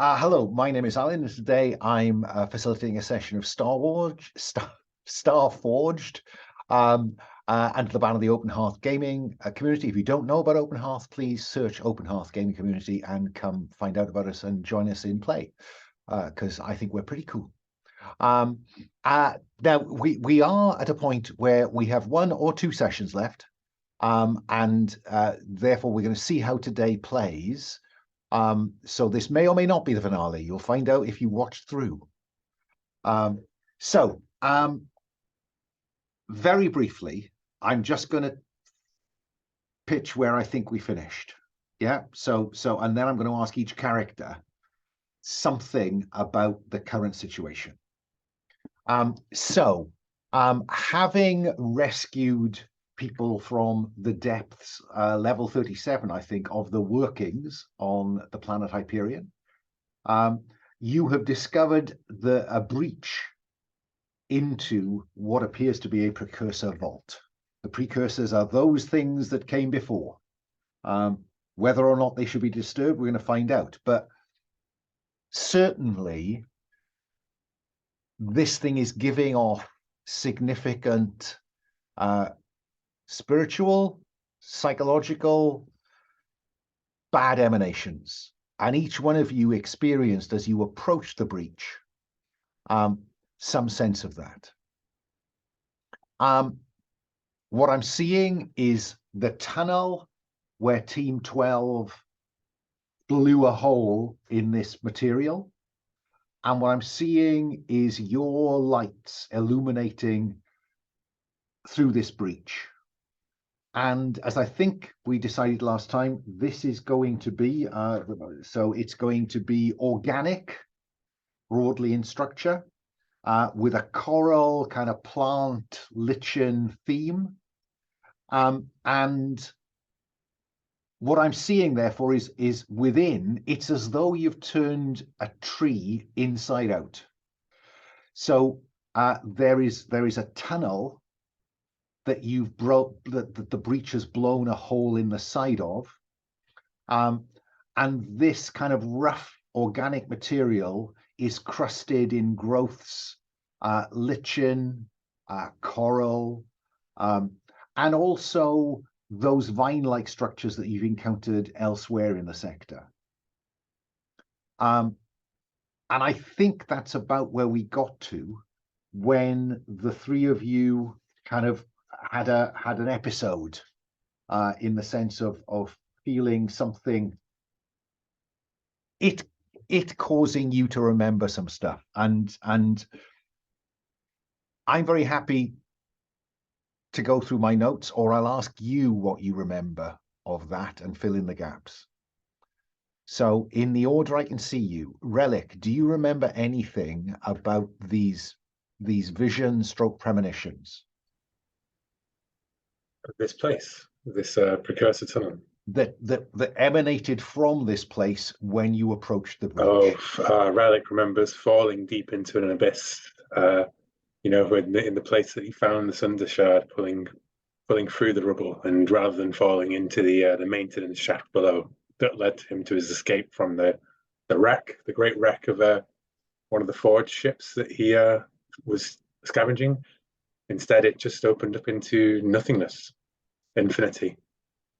Hello, my name is Alan, and today I'm facilitating a session of Starforged, and the ban of the Open Hearth gaming community. If you don't know about Open Hearth, please search Open Hearth gaming community and come find out about us and join us in play, because I think we're pretty cool. Now we are at a point where we have 1 or 2 sessions left, and therefore we're going to see how today plays. So this may or may not be the finale. You'll find out if you watch through. Very briefly, I'm just going to pitch where I think we finished. Yeah. And then I'm going to ask each character something about the current situation. Having rescued people from the depths, level 37, I think, of the workings on the planet Hyperion, you have discovered a breach into what appears to be a precursor vault. The precursors are those things that came before. Whether or not they should be disturbed, we're going to find out. But certainly, this thing is giving off significant spiritual, psychological, bad emanations. And each one of you experienced, as you approached the breach, some sense of that. What I'm seeing is the tunnel where Team 12 blew a hole in this material. And what I'm seeing is your lights illuminating through this breach. And as I think we decided last time, this is going to be, so it's going to be organic, broadly in structure, with a coral kind of plant lichen theme. And what I'm seeing, therefore, is within, it's as though you've turned a tree inside out. So there is a tunnel that you've that the breach has blown a hole in the side of, and this kind of rough organic material is crusted in growths, lichen, coral, and also those vine-like structures that you've encountered elsewhere in the sector. And I think that's about where we got to when the 3 of you kind of had an episode, in the sense of feeling something, it causing you to remember some stuff, and I'm very happy to go through my notes, or I'll ask you what you remember of that and fill in the gaps. So in the order I can see you, Relic, do you remember anything about these visions stroke premonitions? This place, this precursor tunnel. That emanated from this place when you approached the breach. Relic remembers falling deep into an abyss. In the place that he found the Sunder Shard, pulling through the rubble, and rather than falling into the maintenance shaft below, that led him to his escape from the wreck, the great wreck of one of the forged ships that he was scavenging. Instead, it just opened up into nothingness, infinity.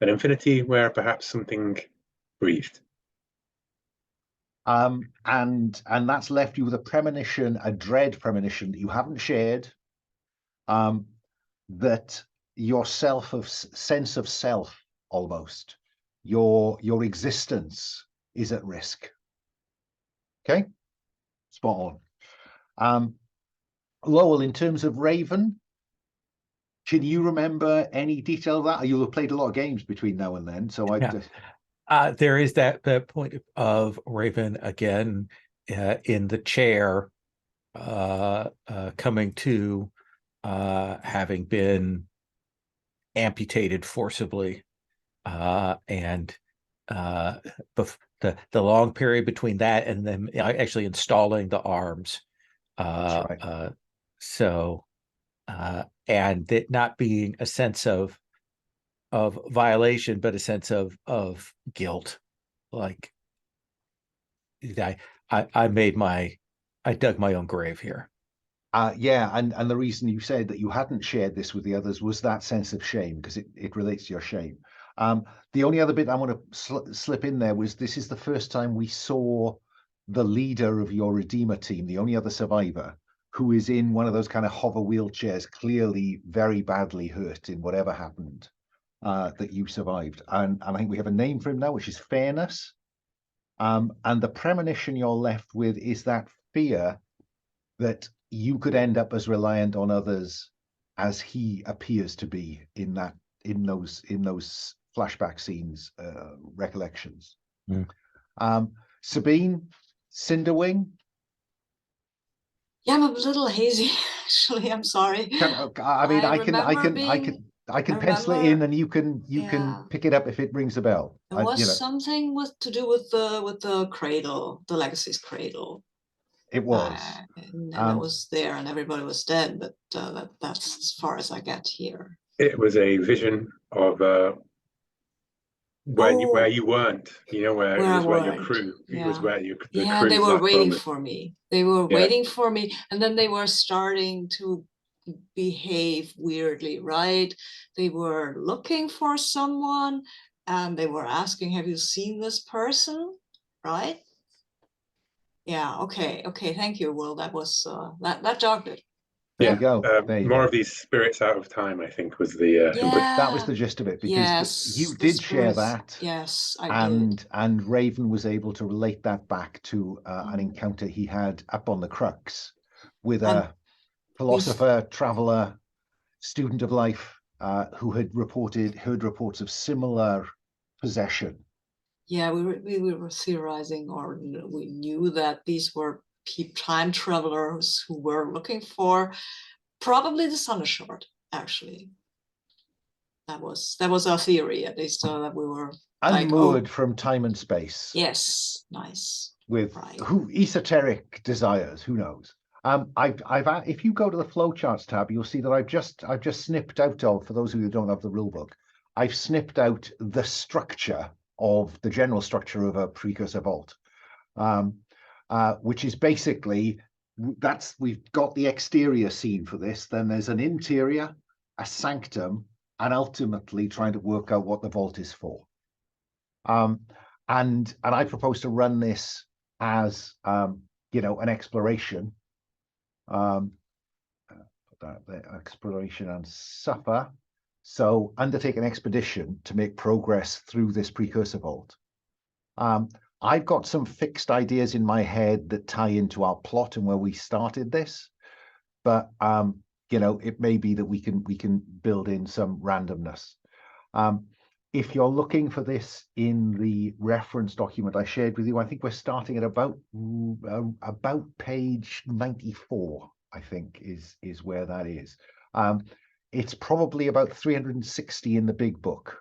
An infinity where perhaps something breathed. And that's left you with a premonition, a dread premonition that you haven't shared, that your sense of self, almost, your existence is at risk. Okay, spot on. Lowell, in terms of Raven, can you remember any detail of that? You'll have played a lot of games between now and then, so there is that point of Raven again in the chair, coming to, having been amputated forcibly, and the long period between that and them actually installing the arms. Right. And it not being a sense of violation, but a sense of guilt, like I dug my own grave here. Yeah, and the reason you said that you hadn't shared this with the others was that sense of shame, because it relates to your shame. The only other bit I want to slip in there was this is the first time we saw the leader of your Redeemer team, the only other survivor, who is in one of those kind of hover wheelchairs, clearly very badly hurt in whatever happened that you survived. And I think we have a name for him now, which is Fairness. And the premonition you're left with is that fear that you could end up as reliant on others as he appears to be in those flashback scenes, recollections. Sabine, Cinderwing. Yeah, I'm a little hazy, actually. I'm sorry. I can pencil it in, and you can pick it up if it rings a bell. There was something to do with the cradle, the Legacy's cradle. It was. And I was there, and everybody was dead. But that's as far as I get here. It was a vision of where you weren't, where it was where your crew, it was where the crew. They were waiting for me. They were waiting for me, and then they were starting to behave weirdly, right? They were looking for someone, and they were asking, "Have you seen this person?" Right? Yeah. Okay. Thank you. Well, that was that jogged it. There you go. More of these spirits out of time, I think, was the that was the gist of it, because you did share that. Yes, I did. And Raven was able to relate that back to an encounter he had up on the Crux with a philosopher, traveler, student of life who had heard reports of similar possession. Yeah, we were theorizing, or we knew that these were time travelers who were looking for probably the Sunder Shard. Actually, that was our theory, at least that we were unmoored from time and space. Yes, nice. With esoteric desires, who knows? If you go to the flowcharts tab, you'll see that I've just snipped out of, for those of you who don't have the rule book, I've snipped out the structure of the general structure of a Precursor Vault, which is basically we've got the exterior scene for this. Then there's an interior, a sanctum, and ultimately trying to work out what the vault is for. And I propose to run this as an exploration. Exploration and suffer. So undertake an expedition to make progress through this Precursor Vault. I've got some fixed ideas in my head that tie into our plot and where we started this, but it may be that we can build in some randomness. If you're looking for this in the reference document I shared with you, I think we're starting at about page 94, I think is where that is. It's probably about 360 in the big book,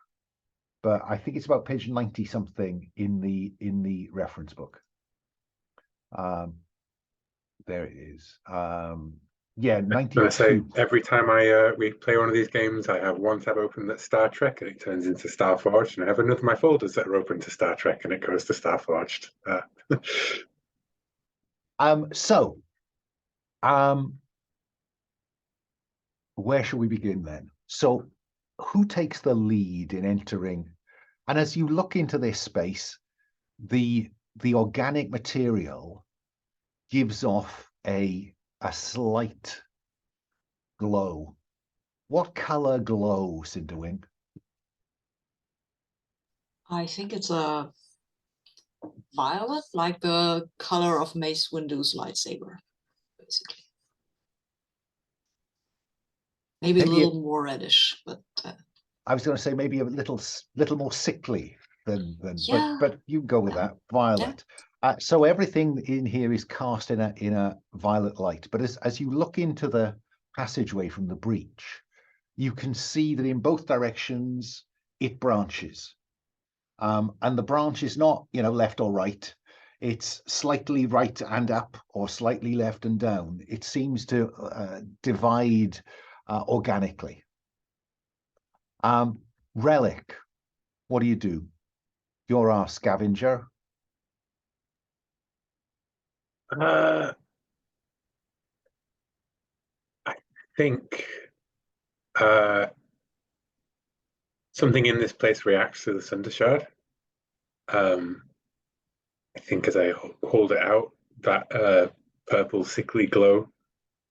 but I think it's about page 90 something in the reference book. There it is. Yeah, 92. I say every time we play one of these games, I have one tab open that's Star Trek and it turns into Starforged, and I have another of my folders that are open to Star Trek and it goes to Starforged. Where shall we begin then? So who takes the lead in entering? And as you look into this space, the organic material gives off a slight glow. What color glow, Cinderwing? I think it's a violet, like the color of Mace Windu's lightsaber, basically. Maybe a little more reddish, but I was going to say maybe a little more sickly than but you go with that. Violet. Yeah. So everything in here is cast in a violet light. But as you look into the passageway from the breach, you can see that in both directions it branches. And the branch is not, left or right. It's slightly right and up or slightly left and down. It seems to divide organically. Relic, what do? You're our scavenger. I think something in this place reacts to the Sunder Shard. I think as I hold it out, that purple sickly glow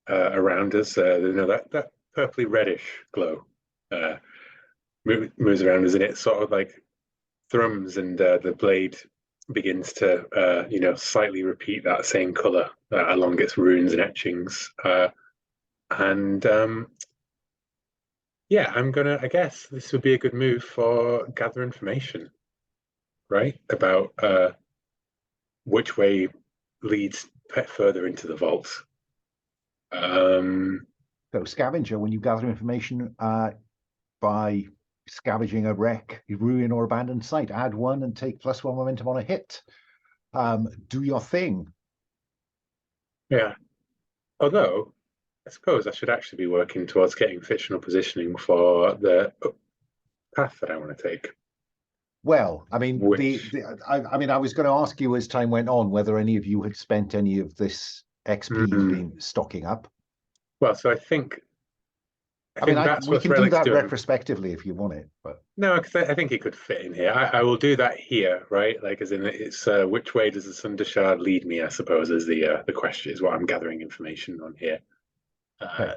around us, that purpley reddish glow moves around us, and it sort of like thrums, and the blade begins to slightly repeat that same color along its runes and etchings. And yeah, I guess this would be a good move for gather information, right? About which way leads further into the vault. So scavenger, when you gather information by scavenging a wreck, a ruin, or abandoned site, add 1 and take +1 momentum on a hit. Do your thing. Yeah. Although, I suppose I should actually be working towards getting fictional positioning for the path that I want to take. Well, I mean, Which... I was going to ask you as time went on whether any of you had spent any of this XP you've been stocking up. Well, so I think that's we what can do that doing. retrospectively if you want it, but no, because I think it could fit in here. I will do that here, right? Like, as in, it's which way does the Sunder Shard lead me? I suppose is the question, is what I'm gathering information on here. okay.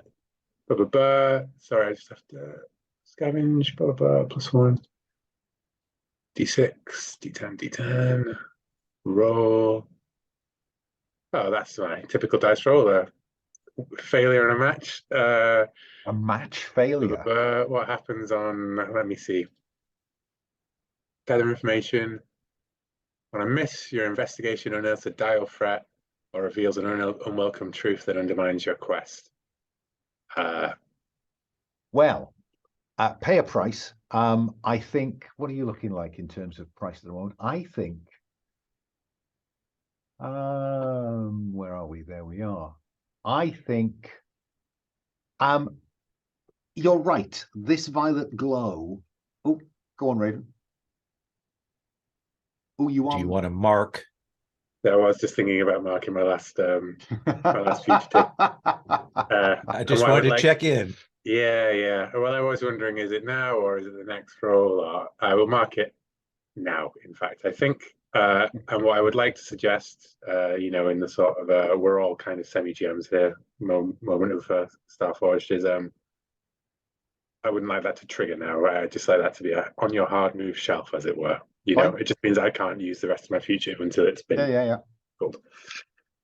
Sorry, I just have to scavenge. +1. D6, D10, D10. Roll. Oh, that's my typical dice roll. Failure in a match. A match failure. What happens on? Let me see. Gather information. When I miss, your investigation unearths a dial threat or reveals an unwelcome truth that undermines your quest. Well, pay a price. I think. What are you looking like in terms of price at the moment? I think. Where are we? There we are. I think. You're right. This violet glow. Oh, go on, Raven. Oh, you Do you want to mark? Yeah, I was just thinking about marking my last future tip. I just wanted to check in. Yeah. Well, I was wondering, is it now or is it the next roll? Or I will mark it now. In fact, I think, and what I would like to suggest, in the sort of we're all kind of semi-GMs here moment of Starforged is I wouldn't like that to trigger now. I'd just like that to be on your hard move shelf, as it were. It just means I can't use the rest of my future until it's been pulled.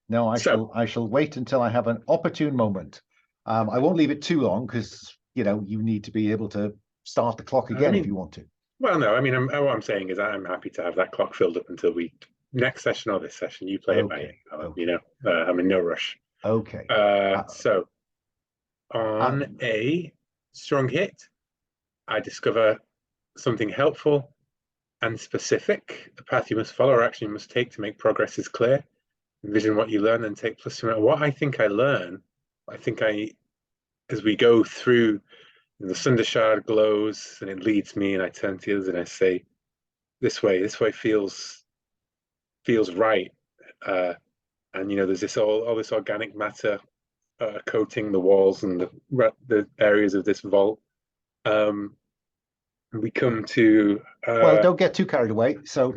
No, I shall wait until I have an opportune moment. I won't leave it too long because you need to be able to start the clock again if you want to. Well, no, what I'm saying is I'm happy to have that clock filled up until next session or this session. You play it by ear. I'm in no rush. Okay. So on a strong hit, I discover something helpful and specific. The path you must follow or action you must take to make progress is clear. Envision what you learn and take +2. What I think I learn, as we go through, the Sunder Shard glows and it leads me, and I turn to the others and I say, this way feels right. And there's all this organic matter coating the walls and the areas of this vault. We come to well, don't get too carried away. So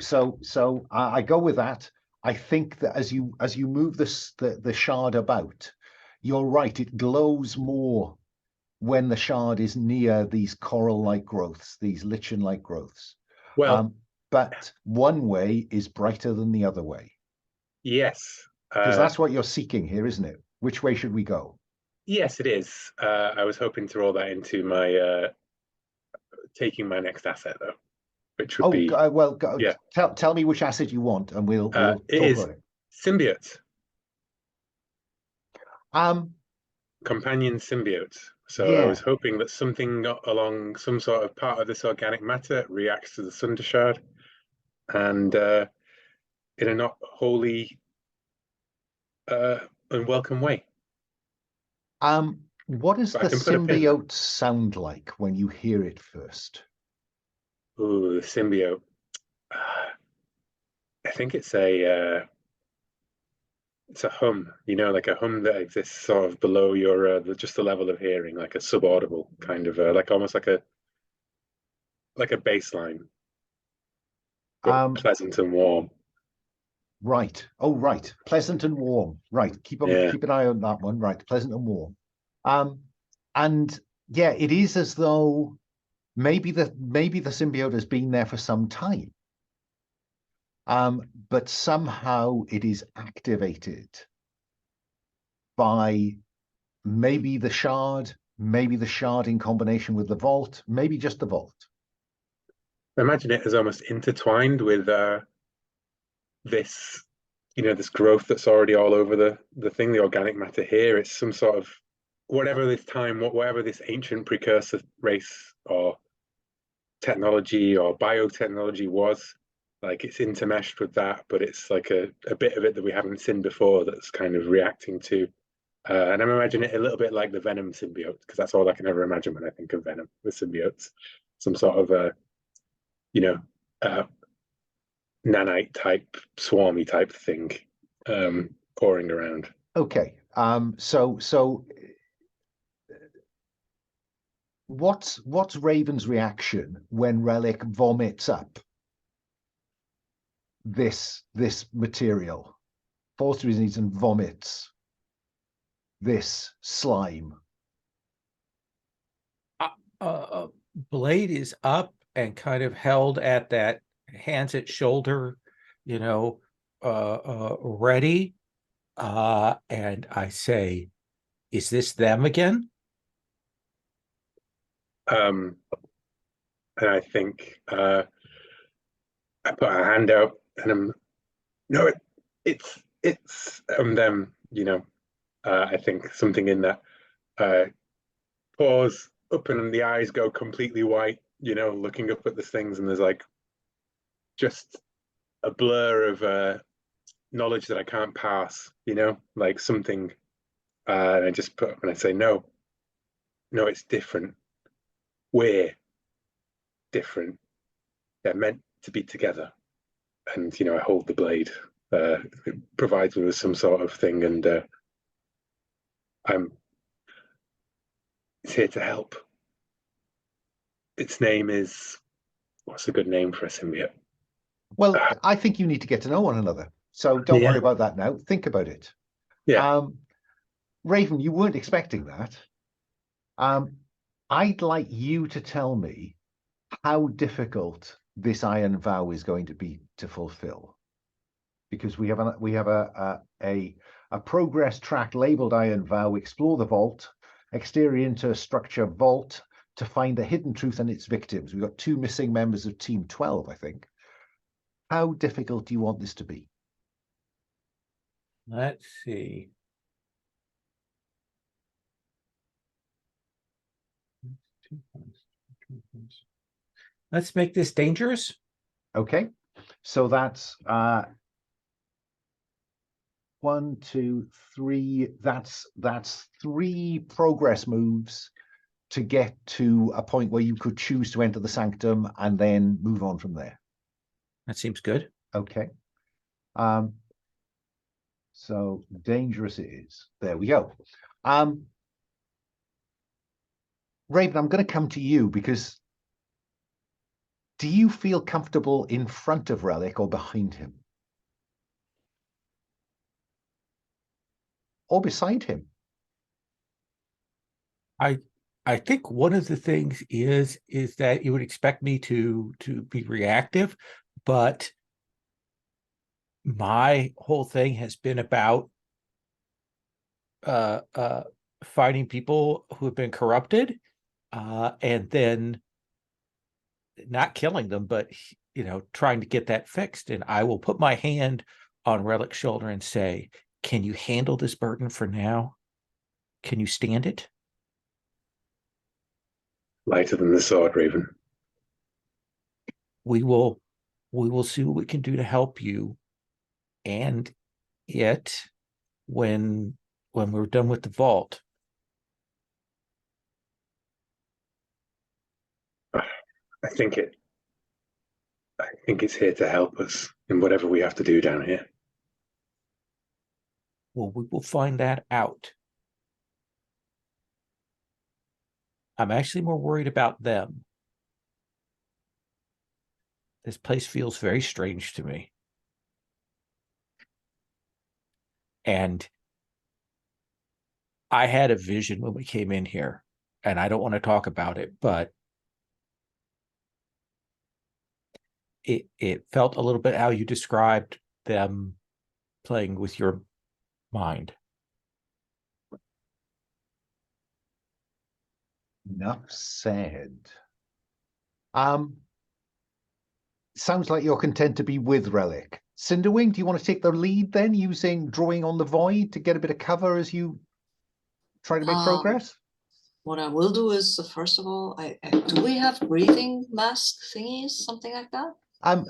I go with that. I think that as you move the shard about, you're right. It glows more when the shard is near these coral-like growths, these lichen-like growths. Well, but one way is brighter than the other way. Yes, because that's what you're seeking here, isn't it? Which way should we go? Yes, it is. I was hoping to roll that into my taking my next asset, though, which would be yeah. Tell me which asset you want, and we'll talk about it. Symbiote. Companion symbiote. So I was hoping that something along some sort of part of this organic matter reacts to the Sunder Shard, and in a not wholly unwelcome way. What does the symbiote sound like when you hear it first? Oh, the symbiote. I think it's a it's a hum, like a hum that exists sort of below your just the level of hearing, like a subaudible kind of like almost like a baseline, but pleasant and warm. Right. Oh, right. Pleasant and warm. Right. Keep an eye on that one. Right. Pleasant and warm. And yeah, it is as though maybe the symbiote has been there for some time. But somehow it is activated by maybe the shard in combination with the vault, maybe just the vault. I imagine it as almost intertwined with this, this growth that's already all over the thing, the organic matter here. It's some sort of whatever this ancient precursor race or technology or biotechnology was. Like it's intermeshed with that, but it's like a bit of it that we haven't seen before that's kind of reacting to. And I'm imagining it a little bit like the Venom symbiote, because that's all I can ever imagine when I think of Venom with symbiotes. Some sort of nanite type, swarmy type thing pouring around. Okay. So what's Raven's reaction when Relic vomits up this material, falls to his knees and vomits this slime? Blade is up and kind of held at that, hands at shoulder, ready. And I say, is this them again? And I think I put a hand out and it's them, I think something in that pause, open, and the eyes go completely white, looking up at the things, and there's like just a blur of knowledge that I can't pass, like something. And I just put up and I say, no, it's different. We're different. They're meant to be together. And, I hold the blade. It provides me with some sort of thing, and it's here to help. Its name is, what's a good name for a symbiote? Well, I think you need to get to know one another. So don't worry about that now. Think about it. Yeah. Raven, you weren't expecting that. I'd like you to tell me how difficult this iron vow is going to be to fulfill, because we have a progress track labeled Iron Vow. Explore the vault, exterior interstructure vault to find the hidden truth and its victims. We've got 2 missing members of Team 12, I think. How difficult do you want this to be? Let's see. Let's make this dangerous. Okay, so that's 1, 2, 3. That's 3 progress moves to get to a point where you could choose to enter the sanctum and then move on from there. That seems good. Okay. So dangerous it is. There we go. Raven, I'm going to come to you, because do you feel comfortable in front of Relic or behind him? Or beside him? I think one of the things is that you would expect me to be reactive, but my whole thing has been about finding people who have been corrupted, and then not killing them, but trying to get that fixed. And I will put my hand on Relic's shoulder and say, can you handle this burden for now? Can you stand it? Lighter than the sword, Raven. We will see what we can do to help you and it when we're done with the vault. I think it's here to help us in whatever we have to do down here. Well, we will find that out. I'm actually more worried about them. This place feels very strange to me. And I had a vision when we came in here, and I don't want to talk about it, but it felt a little bit how you described them playing with your mind. Enough said. Sounds like you're content to be with Relic. Cinderwing, do you want to take the lead then, using drawing on the void to get a bit of cover as you try to make progress? What I will do is, first of all, do we have breathing mask thingies, something like that? I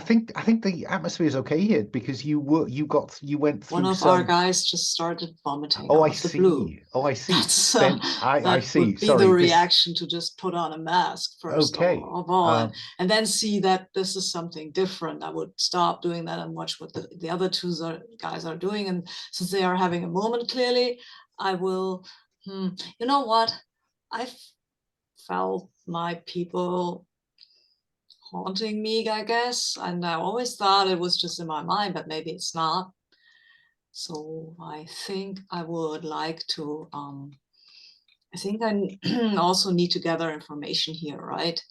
think the atmosphere is okay here because you went through one of some... our guys just started vomiting. Oh, out I of the see. blue. Oh, I see. That's, Then I that see. would be Sorry, the reaction to just put on a mask first of all, and then see that this is something different. I would stop doing that and watch what the other two guys are doing. And since they are having a moment, clearly, I will. You know what? I felt my people haunting me, I guess, and I always thought it was just in my mind, but maybe it's not. So I think I would like to, I think I also need to gather information here, right?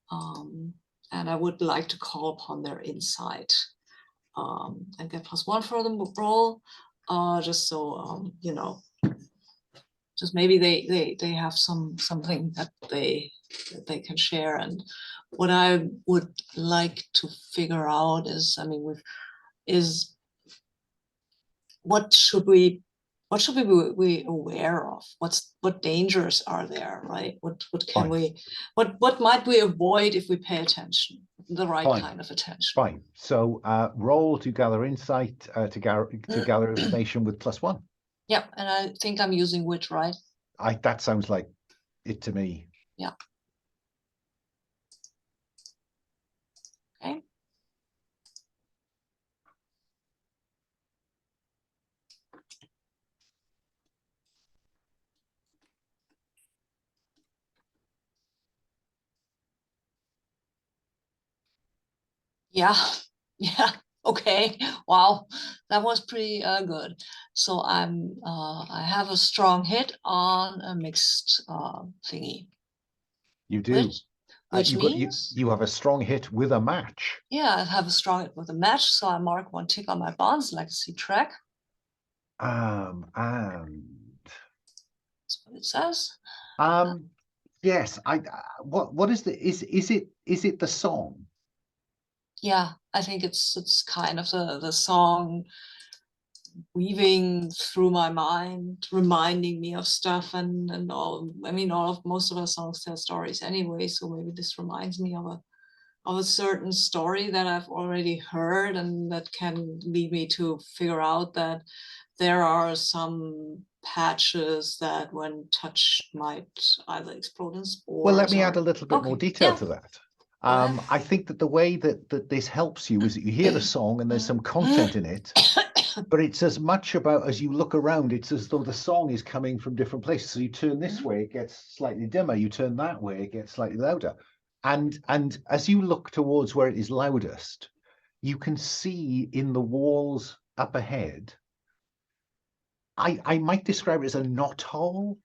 And I would like to call upon their insight and get +1 for the roll, just so, you know, just maybe they have something that they can share. And what I would like to figure out is, I mean, what should we be aware of? What dangers are there, right? What can we, what might we avoid if we pay attention, the right kind of attention? Fine. So roll to gather insight, to gather information with +1. Yeah, and I think I'm using wit, right? That sounds like it to me. Yeah. Okay. Yeah, yeah, okay. Wow, that was pretty good. So I have a strong hit on a mixed thingy. You do. Which means you have a strong hit with a match. Yeah, I have a strong hit with a match, so I mark 1 tick on my bonds legacy track. And that's what it says. Yes, what is it the song? Yeah, I think it's kind of the song weaving through my mind, reminding me of stuff and all. I mean, most of our songs tell stories anyway, so maybe this reminds me of a certain story that I've already heard, and that can lead me to figure out that there are some patches that when touched might either explode in spores. Well, let me add a little bit more detail to that. Right. I think that the way that this helps you is that you hear the song and there's some content in it, but it's as much about, as you look around, it's as though the song is coming from different places. So you turn this way, it gets slightly dimmer. You turn that way, it gets slightly louder. And as you look towards where it is loudest, you can see in the walls up ahead, I might describe it as a knot hole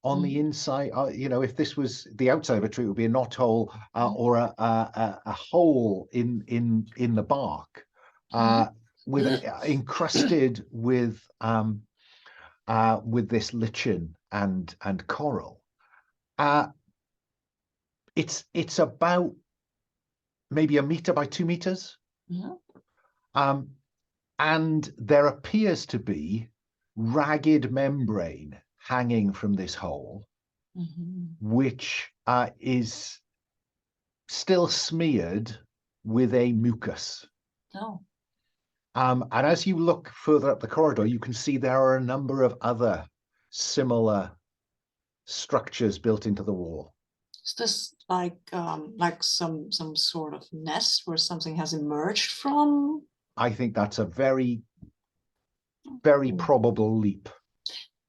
on the inside. You know, if this was the outside of a tree, it would be a knot hole or a hole in the bark, with encrusted with this lichen and coral. It's about maybe 1 meter by 2 meters. And there appears to be ragged membrane hanging from this hole, which is still smeared with a mucus. And as you look further up the corridor, you can see there are a number of other similar structures built into the wall. Is this like some sort of nest where something has emerged from? I think that's a very very probable leap.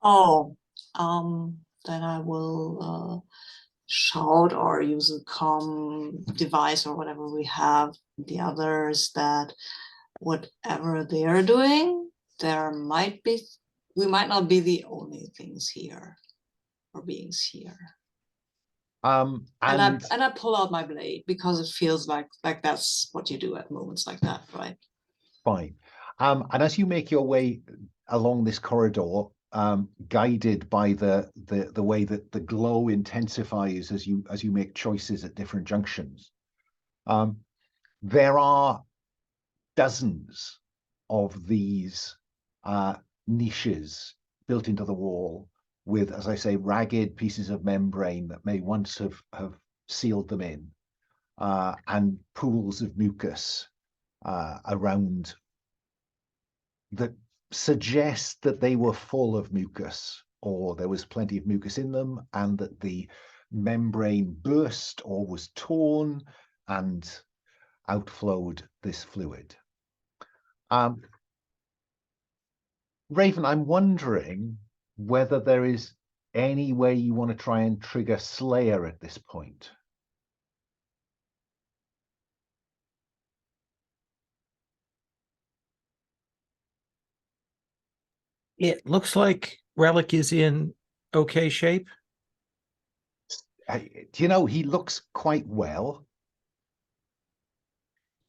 Oh, then I will shout or use a comm device or whatever we have. The others that whatever they are doing, we might not be the only things here or beings here. And I pull out my blade because it feels like that's what you do at moments like that, right? Fine. And as you make your way along this corridor, guided by the way that the glow intensifies as you make choices at different junctions, there are dozens of these niches built into the wall with, as I say, ragged pieces of membrane that may once have sealed them in, and pools of mucus around that suggest that they were full of mucus, or there was plenty of mucus in them, and that the membrane burst or was torn and outflowed this fluid. Raven, I'm wondering whether there is any way you want to try and trigger Slayer at this point. It looks like Relic is in okay shape. You know, he looks quite well.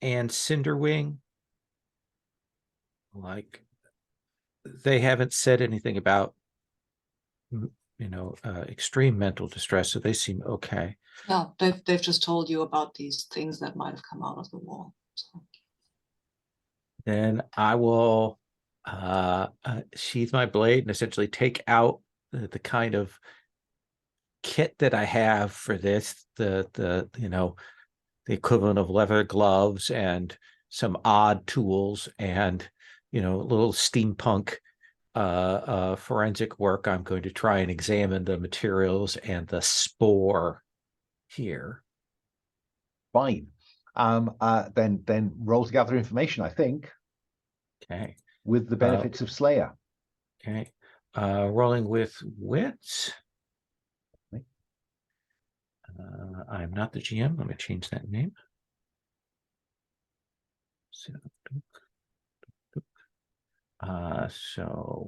And Cinderwing, like, they haven't said anything about, extreme mental distress, so they seem okay. No, they've just told you about these things that might have come out of the wall. So. Then I will sheath my blade and essentially take out the kind of kit that I have for this, the equivalent of leather gloves and some odd tools and little steampunk forensic work. I'm going to try and examine the materials and the spore here. Fine. Then roll to gather information, I think. Okay. With the benefits of Slayer. Okay. Rolling with wits. I'm not the GM. Let me change that name. So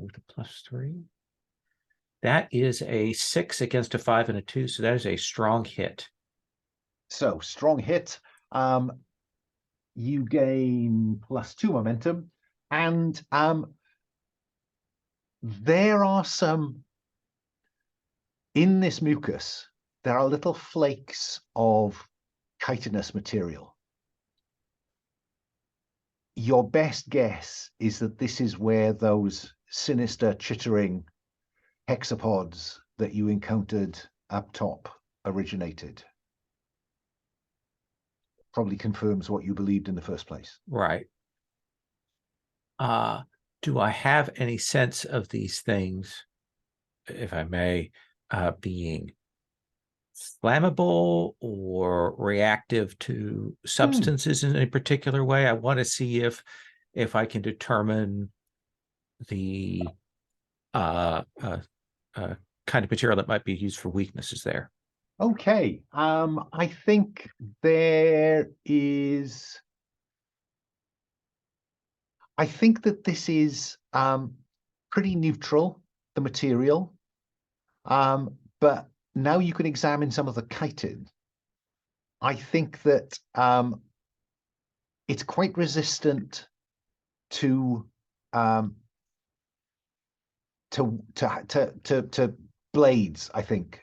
with a +3. That is a 6 against a 5 and a 2. So that is a strong hit. So strong hit. You gain +2 momentum. And there are some, in this mucus, there are little flakes of chitinous material. Your best guess is that this is where those sinister chittering hexopods that you encountered up top originated. Probably confirms what you believed in the first place. Right. Do I have any sense of these things, if I may, being flammable or reactive to substances in a particular way? I want to see if I can determine the kind of material that might be used for weaknesses there. Okay. I think there is. I think that this is pretty neutral, the material, but now you can examine some of the chitin. I think that it's quite resistant to blades, I think.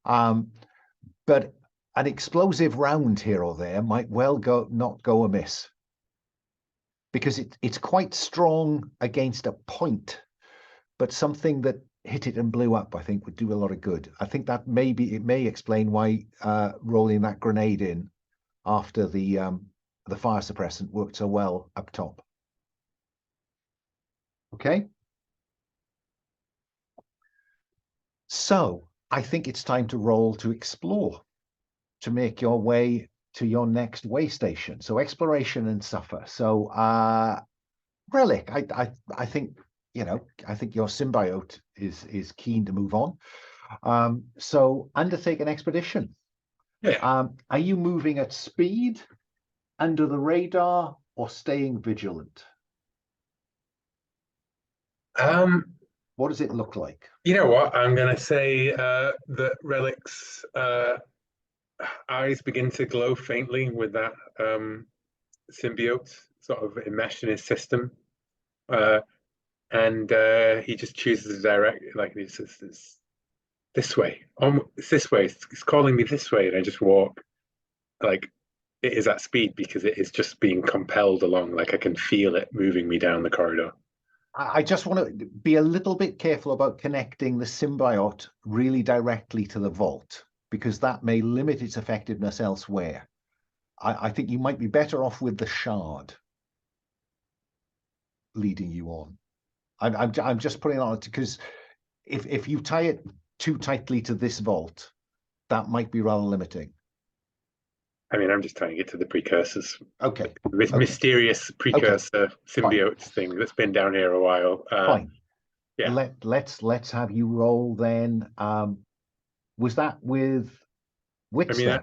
But an explosive round here or there might well not go amiss, because it's quite strong against a point, but something that hit it and blew up, I think, would do a lot of good. I think that it may explain why rolling that grenade in after the fire suppressant worked so well up top. Okay. So I think it's time to roll to explore, to make your way to your next way station. So exploration and suffer. So Relic, I think you know, I think your symbiote is keen to move on. So undertake an expedition. Yeah. Are you moving at speed, under the radar, or staying vigilant? What does it look like? You know what? I'm gonna say that Relic's eyes begin to glow faintly with that symbiote sort of enmeshed in his system. And he just chooses to direct, like he says, this way. It's this way. It's calling me this way, and I just walk. Like it is at speed because it is just being compelled along. Like I can feel it moving me down the corridor. I just want to be a little bit careful about connecting the symbiote really directly to the vault, because that may limit its effectiveness elsewhere. I think you might be better off with the shard leading you on. I'm just putting it on it because if you tie it too tightly to this vault, that might be rather limiting. I mean, I'm just trying to get to the precursors. Okay. This mysterious precursor symbiote thing that's been down here a while. Fine. Yeah. Let's have you roll then. Was that with wits? I mean,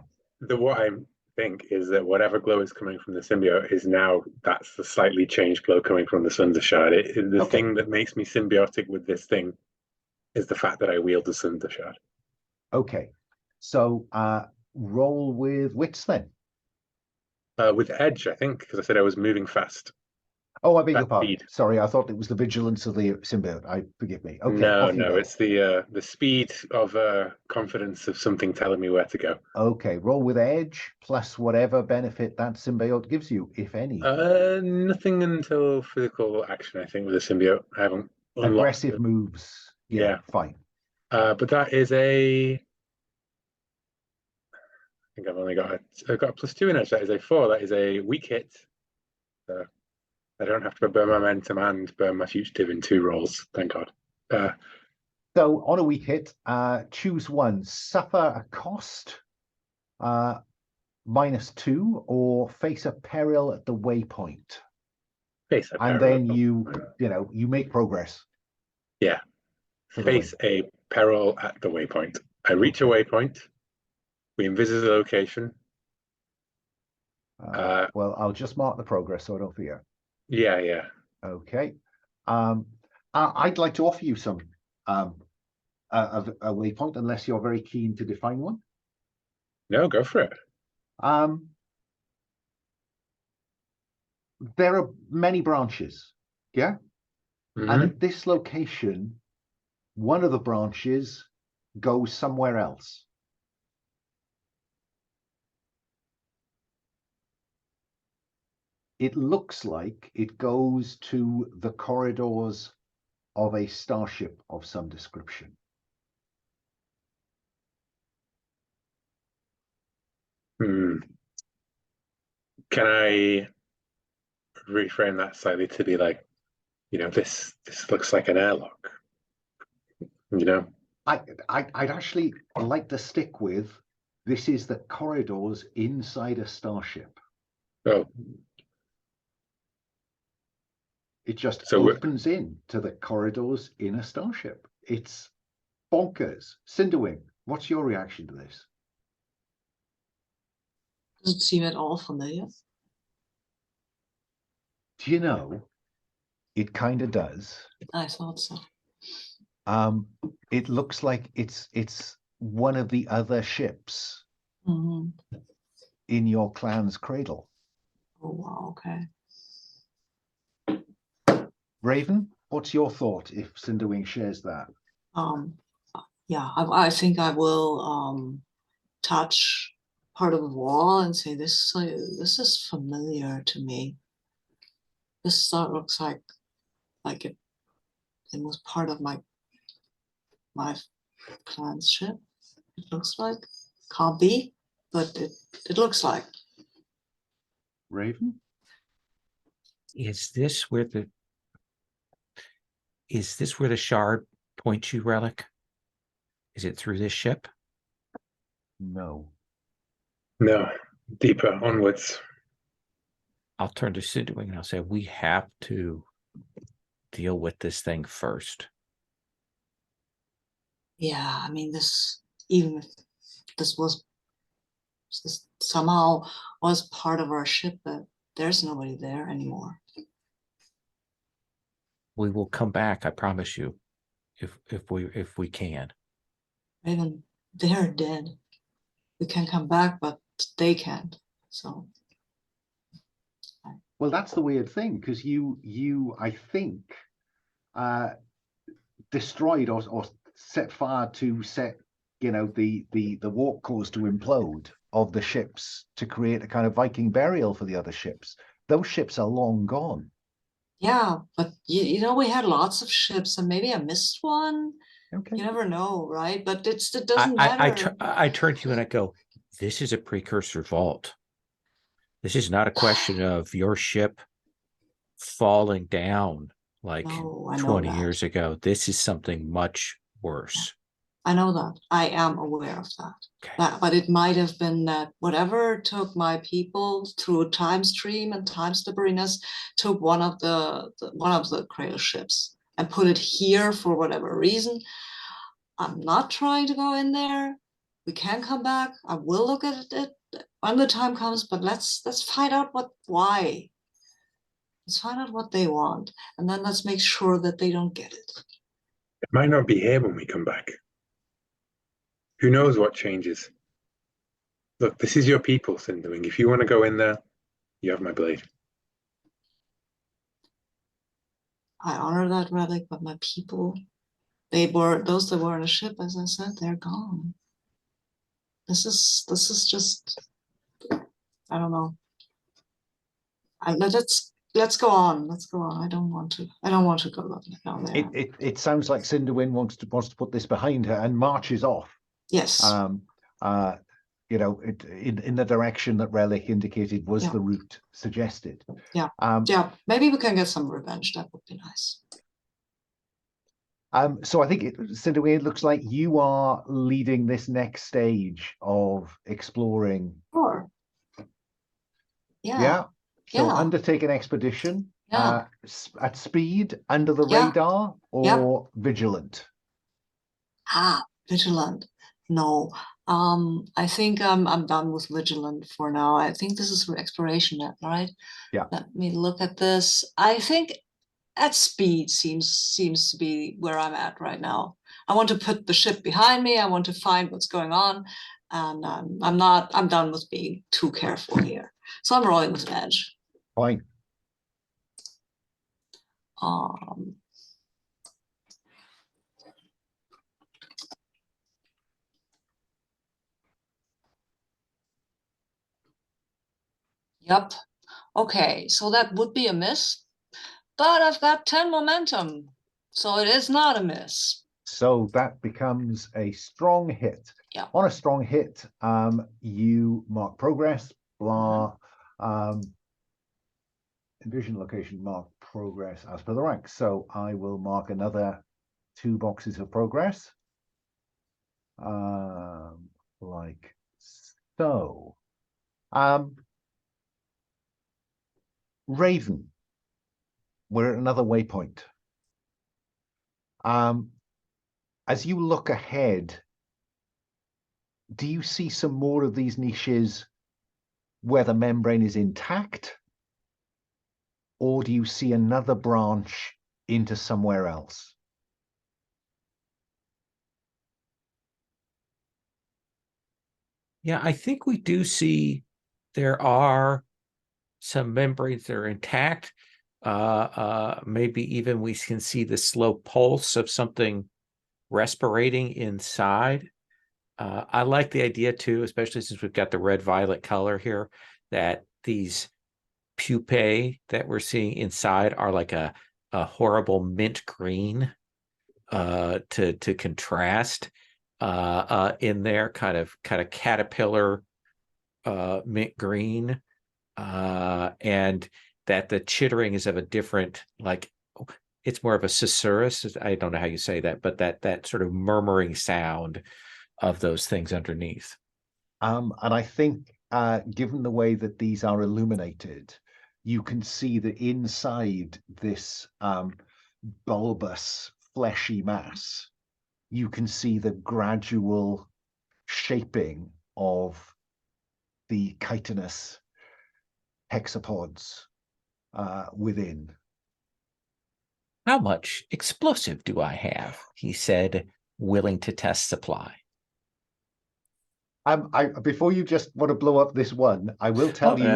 what I think is that whatever glow is coming from the symbiote is now that's the slightly changed glow coming from the Sunder Shard. The thing that makes me symbiotic with this thing is the fact that I wield the Sunder Shard. Okay. So roll with wits then. With edge, I think, because I said I was moving fast. Oh, I beg your pardon. Sorry, I thought it was the vigilance of the symbiote. Forgive me. Okay. No, it's the speed of confidence of something telling me where to go. Okay, roll with edge plus whatever benefit that symbiote gives you, if any. Nothing until physical action, I think, with the symbiote. I haven't unlocked aggressive moves. Yeah, fine. But that is I think I've got a +2 in edge. That is a 4. That is a weak hit. I don't have to burn my momentum and burn my fugitive in 2 rolls. Thank God. So on a weak hit, choose one. Suffer a cost, -2, or face a peril at the waypoint. Face a peril. And then you make progress. Yeah. Face a peril at the waypoint. I reach a waypoint. We envisage the location. Well, I'll just mark the progress so I don't forget. Yeah. Okay. I'd like to offer you some a waypoint, unless you're very keen to define one. No, go for it. There are many branches, yeah? Mm-hmm. And at this location, one of the branches goes somewhere else. It looks like it goes to the corridors of a starship of some description. Can I reframe that slightly to be like, this looks like an airlock? I'd actually like to stick with, this is the corridors inside a starship. Oh. It just opens in to the corridors in a starship. It's bonkers. Cinderwing, what's your reaction to this? Doesn't seem at all familiar. Do you know, it kind of does. I thought so. It looks like it's one of the other ships in your clan's cradle. Oh, wow, okay. Raven, what's your thought if Cinderwing shares that? Yeah, I think I will touch part of the wall and say, this is familiar to me. This looks like it was part of my clan's ship. It looks like. Can't be, but it looks like. Raven? Is this where the shard points you, Relic? Is it through this ship? No. No. Deeper onwards. I'll turn to Cinderwing and I'll say, we have to deal with this thing first. Yeah, I mean, even if this somehow was part of our ship, but there's nobody there anymore. We will come back, I promise you, if we can. Even they're dead. We can come back, but they can't. So. Well, that's the weird thing, because you I think destroyed or set fire to set the warp cores to implode of the ships to create a kind of Viking burial for the other ships. Those ships are long gone. Yeah, but you know, we had lots of ships, and maybe I missed one. Okay. You never know, right? But it doesn't matter. I turn to you and I go, this is a precursor vault. This is not a question of your ship falling down like No, 20 years ago. This is something much worse. I know that. I am aware of that. Okay. But it might have been that whatever took my people through time stream and time slipperiness took one of the Krail ships and put it here for whatever reason. I'm not trying to go in there. We can come back. I will look at it when the time comes, but let's find out why. Let's find out what they want, and then let's make sure that they don't get it. It might not be here when we come back. Who knows what changes? Look, this is your people, Cinderwing. If you want to go in there, you have my blade. I honor that, Relic, but my people, those that were on a ship, as I said, they're gone. This is just, I don't know. Let's go on. Let's go on. I don't want to go down there. It sounds like Cinderwing wants to put this behind her and marches off. Yes. In the direction that Relic indicated was the route suggested. Yeah. Maybe we can get some revenge. That would be nice. So I think, Cinderwing, it looks like you are leading this next stage of exploring. Sure. Yeah. So undertake an expedition at speed, under the radar, or vigilant? Vigilant. No. I think I'm done with vigilant for now. I think this is for exploration, right? Yeah. Let me look at this. I think at speed seems to be where I'm at right now. I want to put the ship behind me. I want to find what's going on, and I'm done with being too careful here. So I'm rolling with an edge. Fine. Yep. Okay, so that would be a miss, but I've got 10 momentum, so it is not a miss. So that becomes a strong hit. Yeah. On a strong hit, you mark progress, blah, envision location, mark progress as per the rank. So I will mark another 2 boxes of progress, like so. Raven, we're at another waypoint. As you look ahead, do you see some more of these niches where the membrane is intact? Or do you see another branch into somewhere else? Yeah, I think we do see there are some membranes that are intact. Maybe even we can see the slow pulse of something respirating inside. I like the idea too, especially since we've got the red-violet color here, that these pupae that we're seeing inside are like a horrible mint green to contrast in there, kind of caterpillar mint green, and that the chittering is of a different, like, it's more of a susurrus. I don't know how you say that, but that sort of murmuring sound of those things underneath. And I think, given the way that these are illuminated, you can see that inside this bulbous, fleshy mass, you can see the gradual shaping of the chitinous hexapods within. How much explosive do I have? He said, willing to test supply. Before you just want to blow up this one, I will tell you.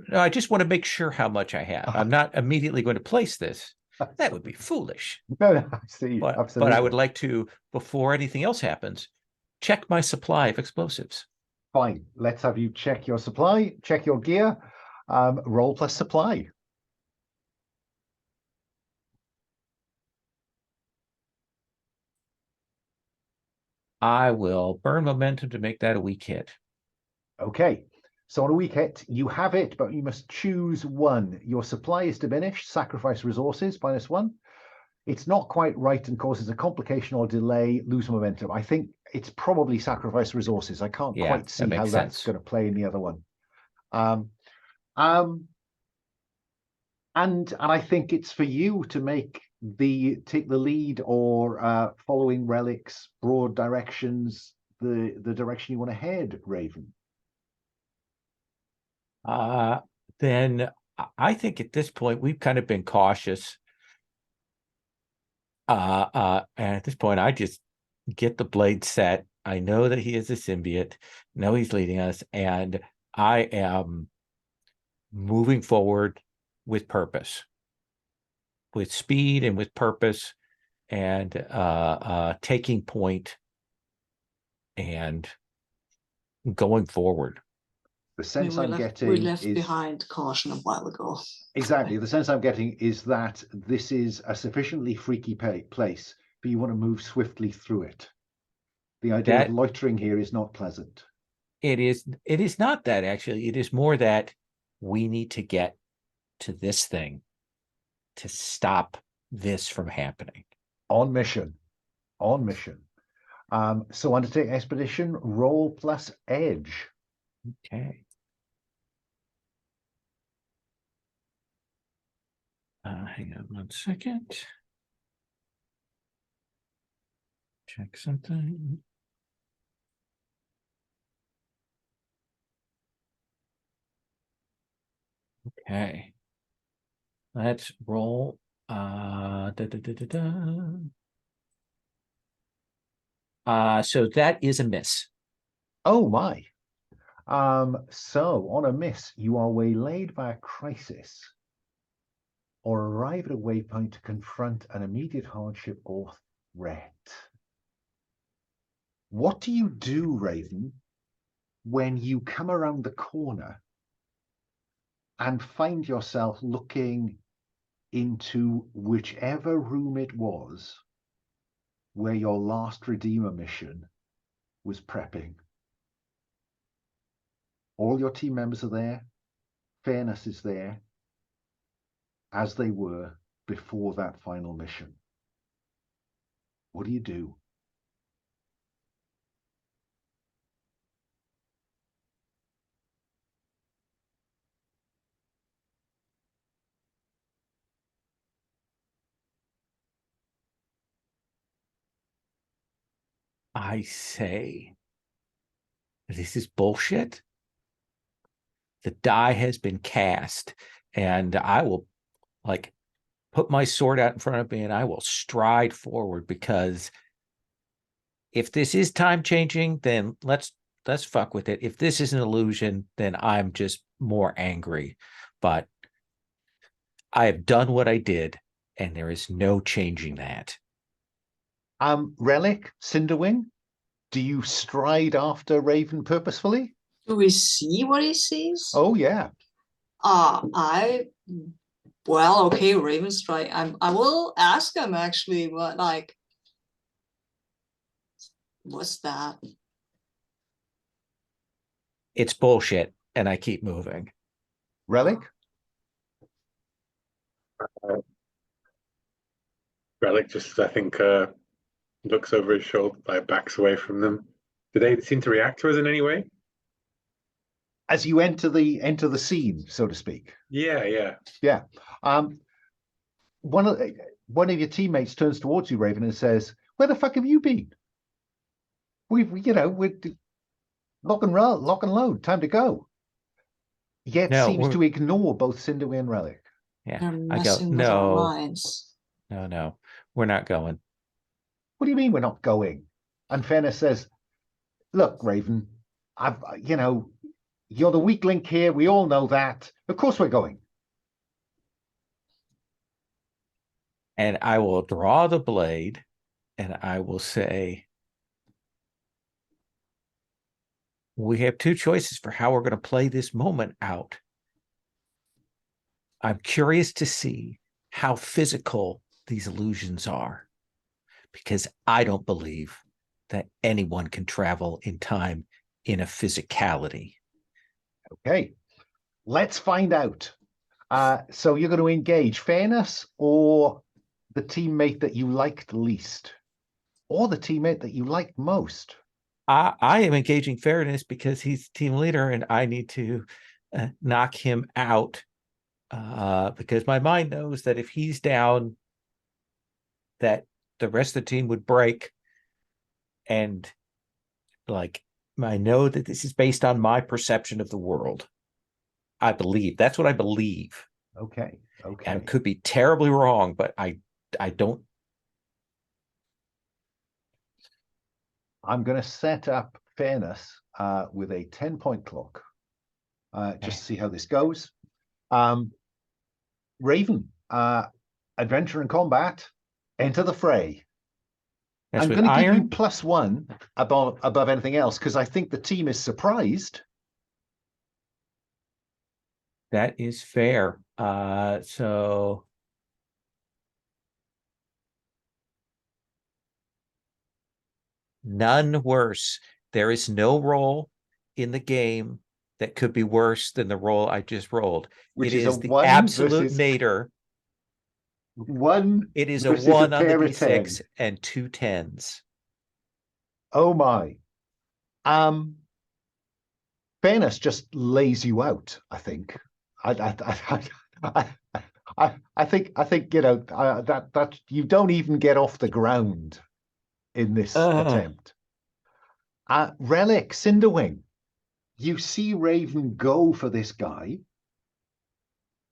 No, I just want to make sure how much I have. I'm not immediately going to place this. That would be foolish. No, I see. But Absolutely. I would like to, before anything else happens, check my supply of explosives. Fine. Let's have you check your supply, check your gear. Roll plus supply. I will burn momentum to make that a weak hit. Okay. So on a weak hit, you have it, but you must choose one. Your supply is diminished. Sacrifice resources, -1. It's not quite right and causes a complication or delay, lose momentum. I think it's probably sacrifice resources. I can't quite see how that's going to play in the other one. And I think it's for you to take the lead, or following Relic's broad directions, the direction you want to head, Raven. Then I think at this point we've kind of been cautious. And at this point, I just get the blade set. I know that he is a symbiote, know he's leading us, and I am moving forward with purpose, with speed and with purpose, and taking point and going forward. The sense I'm getting we left behind caution a while ago. Exactly. The sense I'm getting is that this is a sufficiently freaky place, but you want to move swiftly through it. The idea of loitering here is not pleasant. It is not that, actually. It is more that we need to get to this thing to stop this from happening. On mission. On mission. So undertake expedition, roll plus edge. Okay. Hang on 1 second. Check something. Okay. Let's roll. So that is a miss. Oh my. So on a miss, you are waylaid by a crisis, or arrive at a waypoint to confront an immediate hardship or threat. What do you do, Raven, when you come around the corner and find yourself looking into whichever room it was where your last Redeemer mission was prepping? All your team members are there. Fairness is there, as they were before that final mission. What do you do? I say, this is bullshit. The die has been cast, and I will put my sword out in front of me and I will stride forward, because if this is time changing, then let's fuck with it. If this is an illusion, then I'm just more angry. But I have done what I did, and there is no changing that. Relic, Cinderwing, do you stride after Raven purposefully? Do we see what he sees? Oh yeah. Well, okay, Raven strike. I will ask him actually, what's that? It's bullshit, and I keep moving. Relic? Relic just, I think, looks over his shoulder, backs away from them. Do they seem to react to us in any way? As you enter the scene, so to speak. Yeah. One of one of your teammates turns towards you, Raven, and says, "Where the fuck have you been? We're lock and load. Time to go." Yet seems to ignore both Cinderwing and Relic. Yeah, They're I go, messing with our minds. no, we're not going. What do you mean we're not going? And Fairness says, "Look, Raven, you're the weak link here. We all know that. Of course we're going." And I will draw the blade and I will say, we have two choices for how we're going to play this moment out. I'm curious to see how physical these illusions are, because I don't believe that anyone can travel in time in a physicality. Okay, let's find out. So you're going to engage Fairness or the teammate that you liked least, or the teammate that you liked most? I am engaging Fairness because he's team leader and I need to knock him out, because my mind knows that if he's down, that the rest of the team would break. And like, I know that this is based on my perception of the world. I believe that's what I believe. Okay. And it could be terribly wrong, but I don't. I'm going to set up Fairness with a 10-point clock. Just see how this goes. Raven, adventure and combat, enter the fray. That's I'm with going to give iron. you +1 above anything else because I think the team is surprised. That is fair. So none worse. There is no roll in the game that could be worse than the roll I just rolled. Which it is the one absolute versus nadir. One. It is a versus 1 a on the pair of D6 10. and 2 10s. Oh my. Fairness just lays you out, I think. I think that you don't even get off the ground in this attempt. Relic, Cinderwing, you see Raven go for this guy,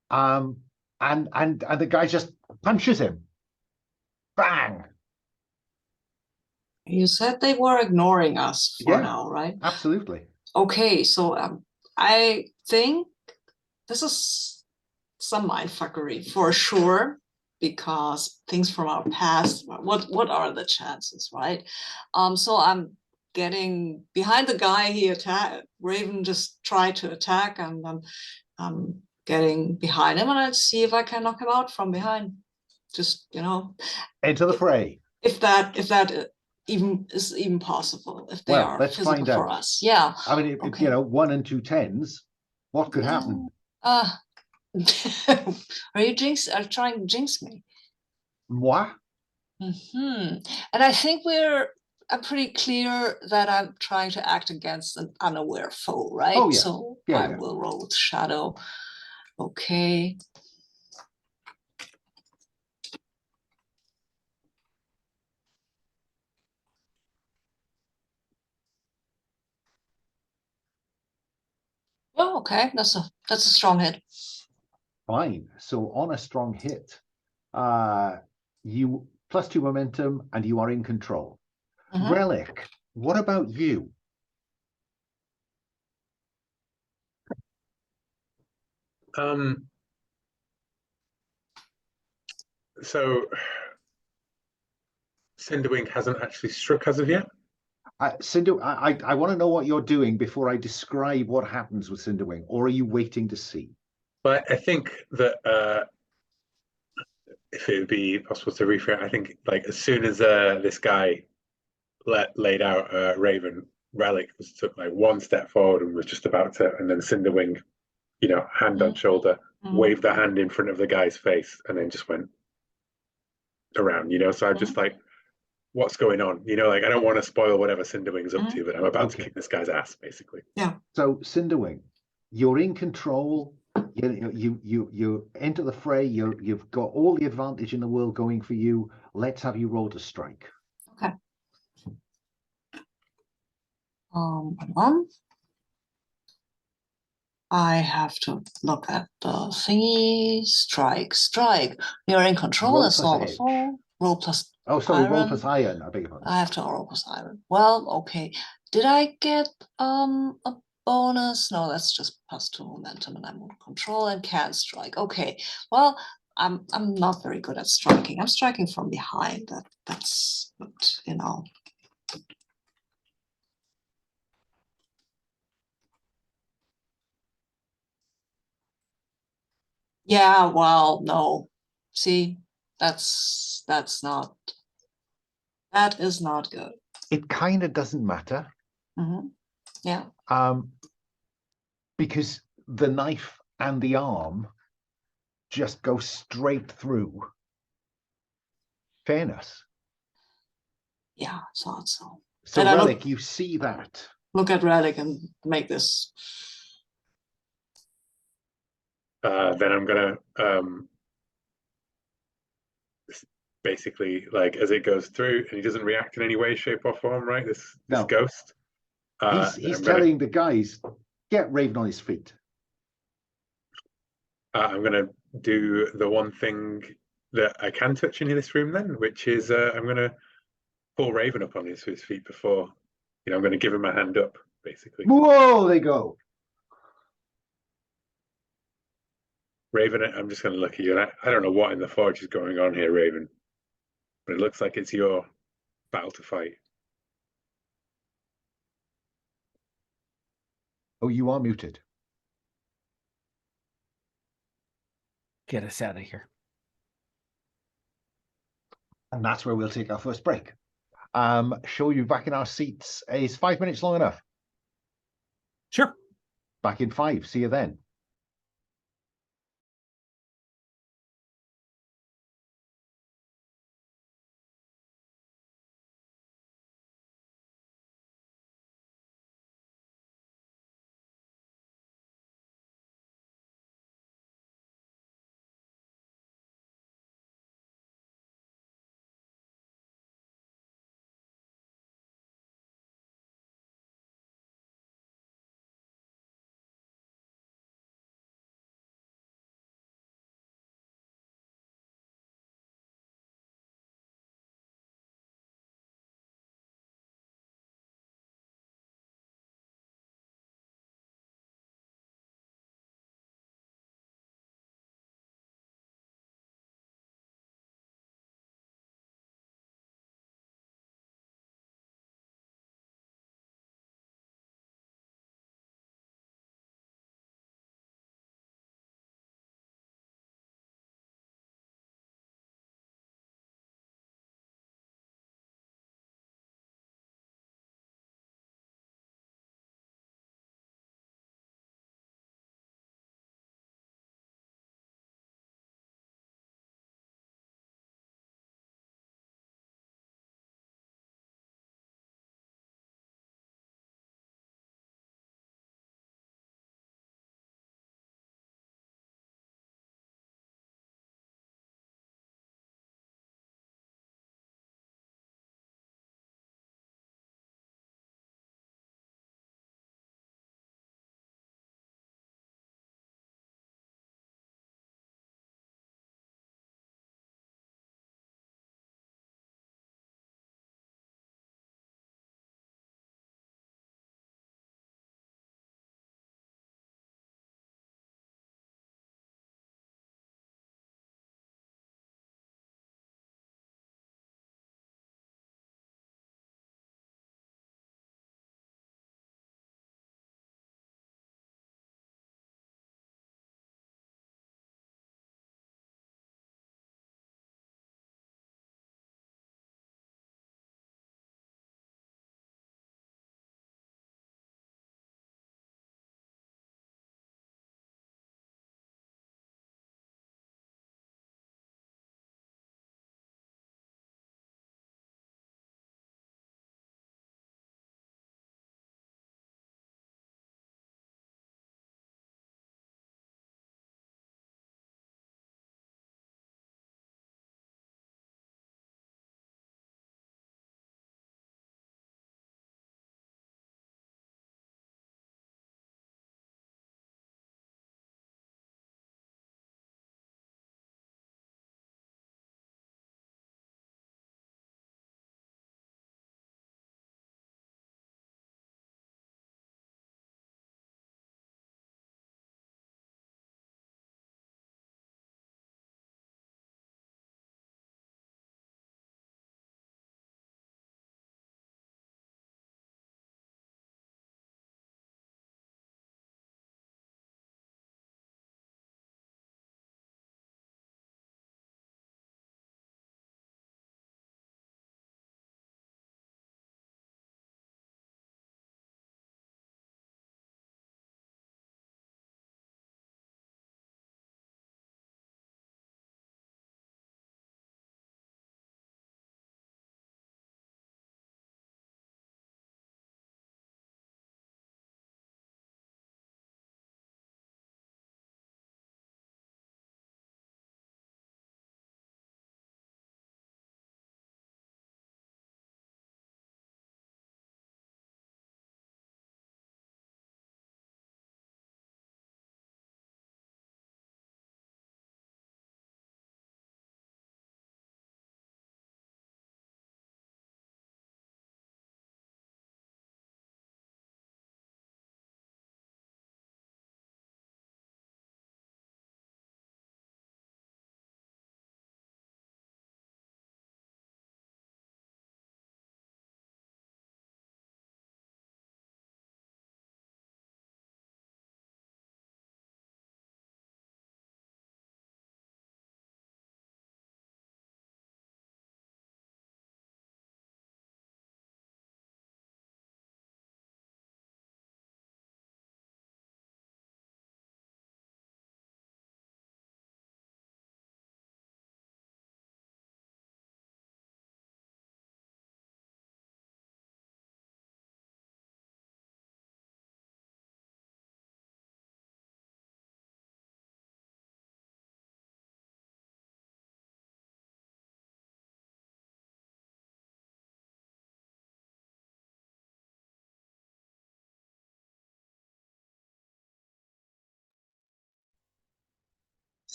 and the guy just punches him. Bang! You said they were ignoring us for now, right? Absolutely. Okay, so I think this is some mindfuckery for sure, because things from our past, what are the chances, right? So I'm getting behind the guy he attacked. Raven just tried to attack, and I'm getting behind him, and I'd see if I can knock him out from behind. Just, enter the fray. If that is even possible, if they are let's physical find out for us. Yeah. I mean, okay. 1 and 2 10s, what could happen? Are you trying to jinx me? Moi? And I think I'm pretty clear that I'm trying to act against an unaware foe, right? Oh, yeah. So I will roll with shadow. Okay. Oh, okay. That's a strong hit. Fine. So on a strong hit, you +2 momentum and you are in control. Relic, what about you? So Cinderwing hasn't actually struck as of yet. Cinder, I want to know what you're doing before I describe what happens with Cinderwing, or are you waiting to see? But I think that if it would be possible to rephrase, I think like as soon as this guy laid out Raven, Relic took like 1 step forward and was just about to, and then Cinderwing, hand on shoulder, waved the hand in front of the guy's face, and then just went around. So I'm just like, what's going on? Like I don't want to spoil whatever Cinderwing's up to, but I'm about to kick this guy's ass, basically. Yeah. So Cinderwing, you're in control. You enter the fray. You've got all the advantage in the world going for you. Let's have you roll to strike. Okay. Hold on. I have to look at the thingy. Strike. You're in control. Roll That's plus not a edge. fall. Roll plus Oh, sorry, roll iron. plus iron. I beg your pardon. I have to roll plus iron. Well, okay. Did I get a bonus? No, that's just +2 momentum, and I'm on control and can strike. Okay. Well, I'm not very good at striking. I'm striking from behind. That's but you know. Yeah, well, no. See, that is not good. It kind of doesn't matter. Yeah. Because the knife and the arm just go straight through. Fairness. Yeah, thought so. So And Relic, you see that. Look at Relic and make this. Then I'm gonna basically, like, as it goes through and he doesn't react in any way, shape, or form, right? This No. ghost. He's telling the guys, get Raven on his feet. I'm gonna do the one thing that I can touch in this room then, which is I'm gonna pull Raven up on his feet before, I'm gonna give him a hand up, basically. Whoa, they go. Raven, I'm just gonna look at you. And I don't know what in the forge is going on here, Raven, but it looks like it's your battle to fight. Oh, you are muted. Get us out of here. And that's where we'll take our first break. Show you back in our seats. Is 5 minutes long enough? Sure. Back in 5. See you then.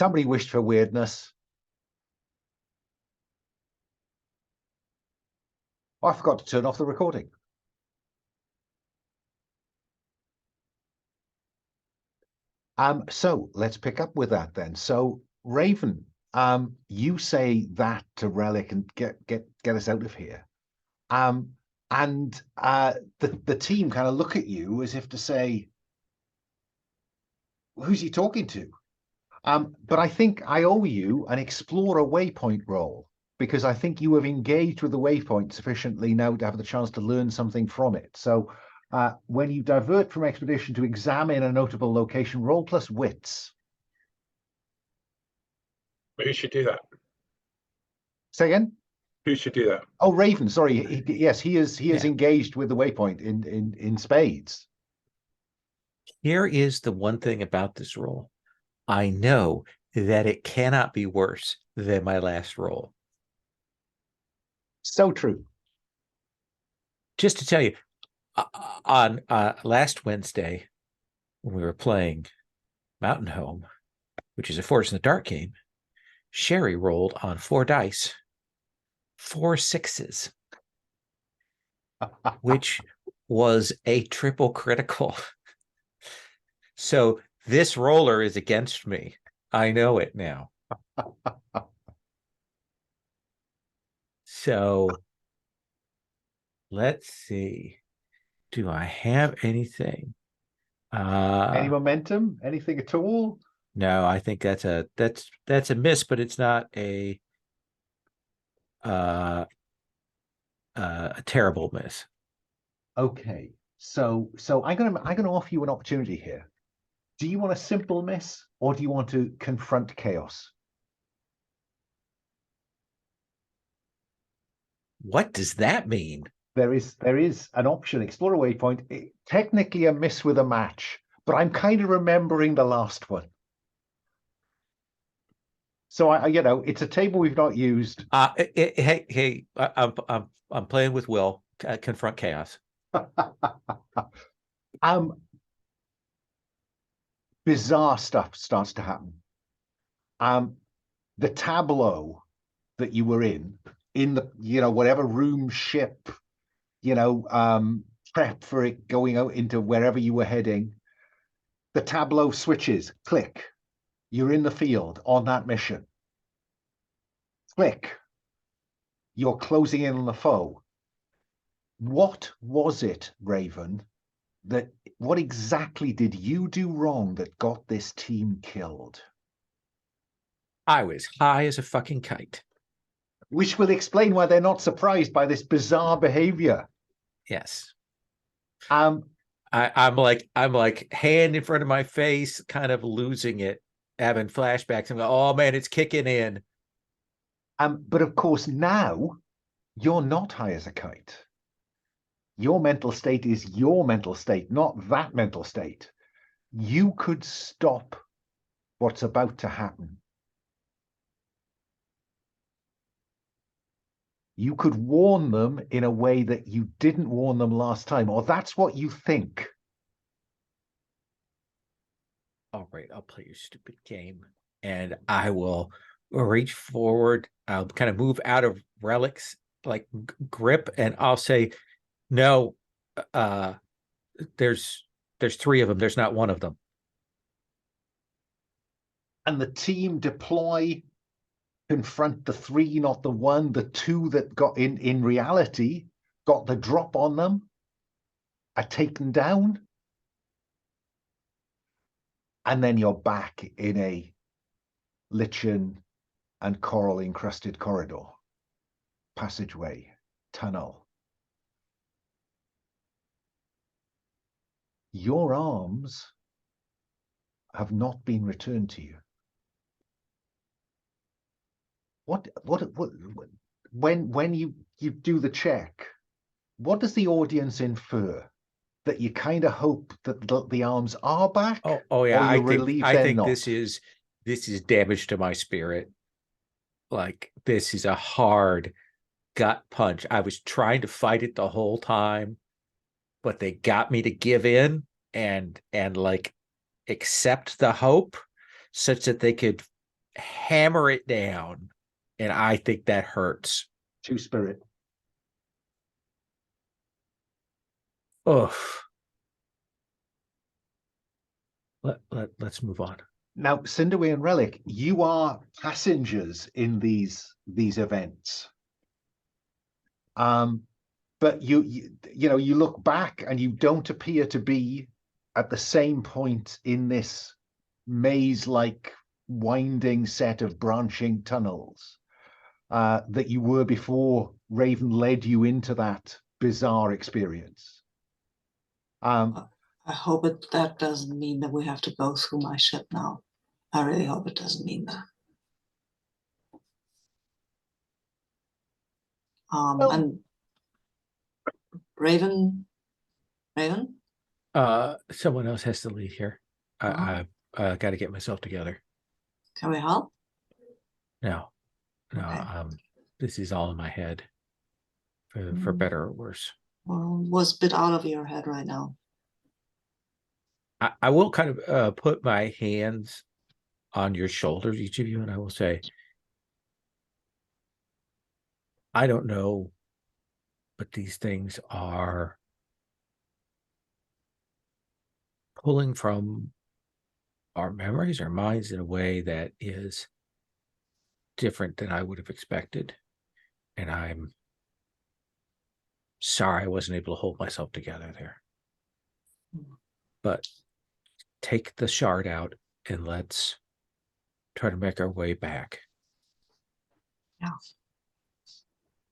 Somebody wished for weirdness. Oh, I forgot to turn off the recording. So let's pick up with that then. So Raven, you say that to Relic and get us out of here. And the team kind of look at you as if to say, who's he talking to? But I think I owe you an Explorer Waypoint role, because I think you have engaged with the waypoint sufficiently now to have the chance to learn something from it. So when you divert from expedition to examine a notable location, roll plus wits. Who should do that? Say again? Who should do that? Oh, Raven, sorry. Yes, he is engaged with the waypoint in spades. Here is the one thing about this roll. I know that it cannot be worse than my last roll. So true. Just to tell you, on last Wednesday, when we were playing Mountain Home, which is a Forged in the Dark game, Sherry rolled on 4 dice, 4 6s, which was a triple critical. So this roller is against me. I know it now. So let's see. Do I have anything? Any momentum? Anything at all? No, I think that's a miss, but it's not a terrible miss. Okay. So I'm gonna offer you an opportunity here. Do you want a simple miss, or do you want to confront chaos? What does that mean? There is an option, Explorer Waypoint, technically a miss with a match, but I'm kind of remembering the last one. So it's a table we've not used. Hey, I'm playing with Will. Confront chaos. Bizarre stuff starts to happen. The tableau that you were in the whatever room, ship, prep for it going out into wherever you were heading. The tableau switches, click. You're in the field on that mission. Click. You're closing in on the foe. What was it, Raven, what exactly did you do wrong that got this team killed? I was high as a fucking kite. Which will explain why they're not surprised by this bizarre behavior. Yes. I'm like hand in front of my face, kind of losing it, having flashbacks. I'm like, oh man, it's kicking in. But of course now you're not high as a kite. Your mental state is your mental state, not that mental state. You could stop what's about to happen. You could warn them in a way that you didn't warn them last time, or that's what you think. All right, I'll play your stupid game, and I will reach forward. I'll kind of move out of Relic's grip, and I'll say, no, there's 3 of them. There's not one of them. And the team deploy, confront the 3, not the 1, the 2 that got in reality, got the drop on them, are taken down. And then you're back in a lichen and coral encrusted corridor, passageway, tunnel. Your arms have not been returned to you. When you do the check, what does the audience infer? That you kind of hope that the arms are back? Oh yeah, I think not? this is damage to my spirit. Like, this is a hard gut punch. I was trying to fight it the whole time, but they got me to give in and like accept the hope such that they could hammer it down, and I think that hurts. 2 spirit. Ugh. Let's move on. Now, Cinderwing and Relic, you are passengers in these events. But you know, you look back and you don't appear to be at the same point in this maze-like winding set of branching tunnels that you were before Raven led you into that bizarre experience. I hope that doesn't mean that we have to go through my ship now. I really hope it doesn't mean that. And Raven? Someone else has to lead here. I got to get myself together. Can we help? No, Okay. This is all in my head, for better or worse. Well, what's a bit out of your head right now? I will kind of put my hands on your shoulders, each of you, and I will say, I don't know, but these things are pulling from our memories, our minds in a way that is different than I would have expected. And I'm sorry I wasn't able to hold myself together there. But take the shard out and let's try to make our way back. Yeah.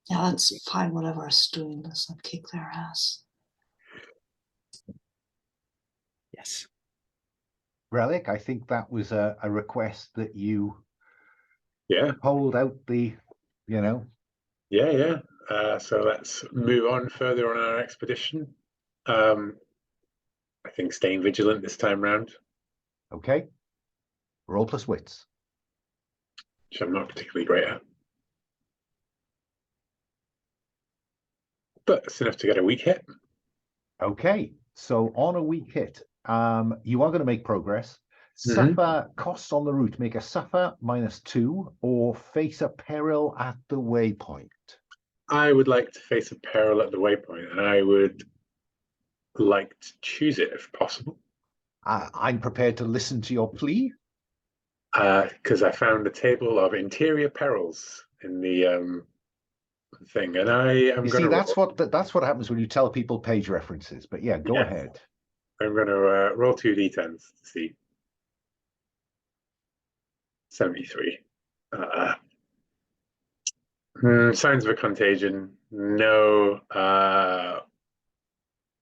Yeah, let's find whatever is doing this and kick their ass. Yes. Relic, I think that was a request that you hold out the, you know. Yeah. So let's move on further on our expedition. I think staying vigilant this time round. Okay. Roll plus wits. Which I'm not particularly great at. But it's enough to get a weak hit. Okay. So on a weak hit, you are going to make progress. Suffer costs on the route. Make a suffer -2 or face a peril at the waypoint. I would like to face a peril at the waypoint, and I would like to choose it if possible. I'm prepared to listen to your plea. Because I found a table of interior perils in the thing, and I am You going see, to that's what happens when you tell people page references. But yeah, go ahead. I'm going to roll 2 d10s to see. 73. Signs of a contagion. No.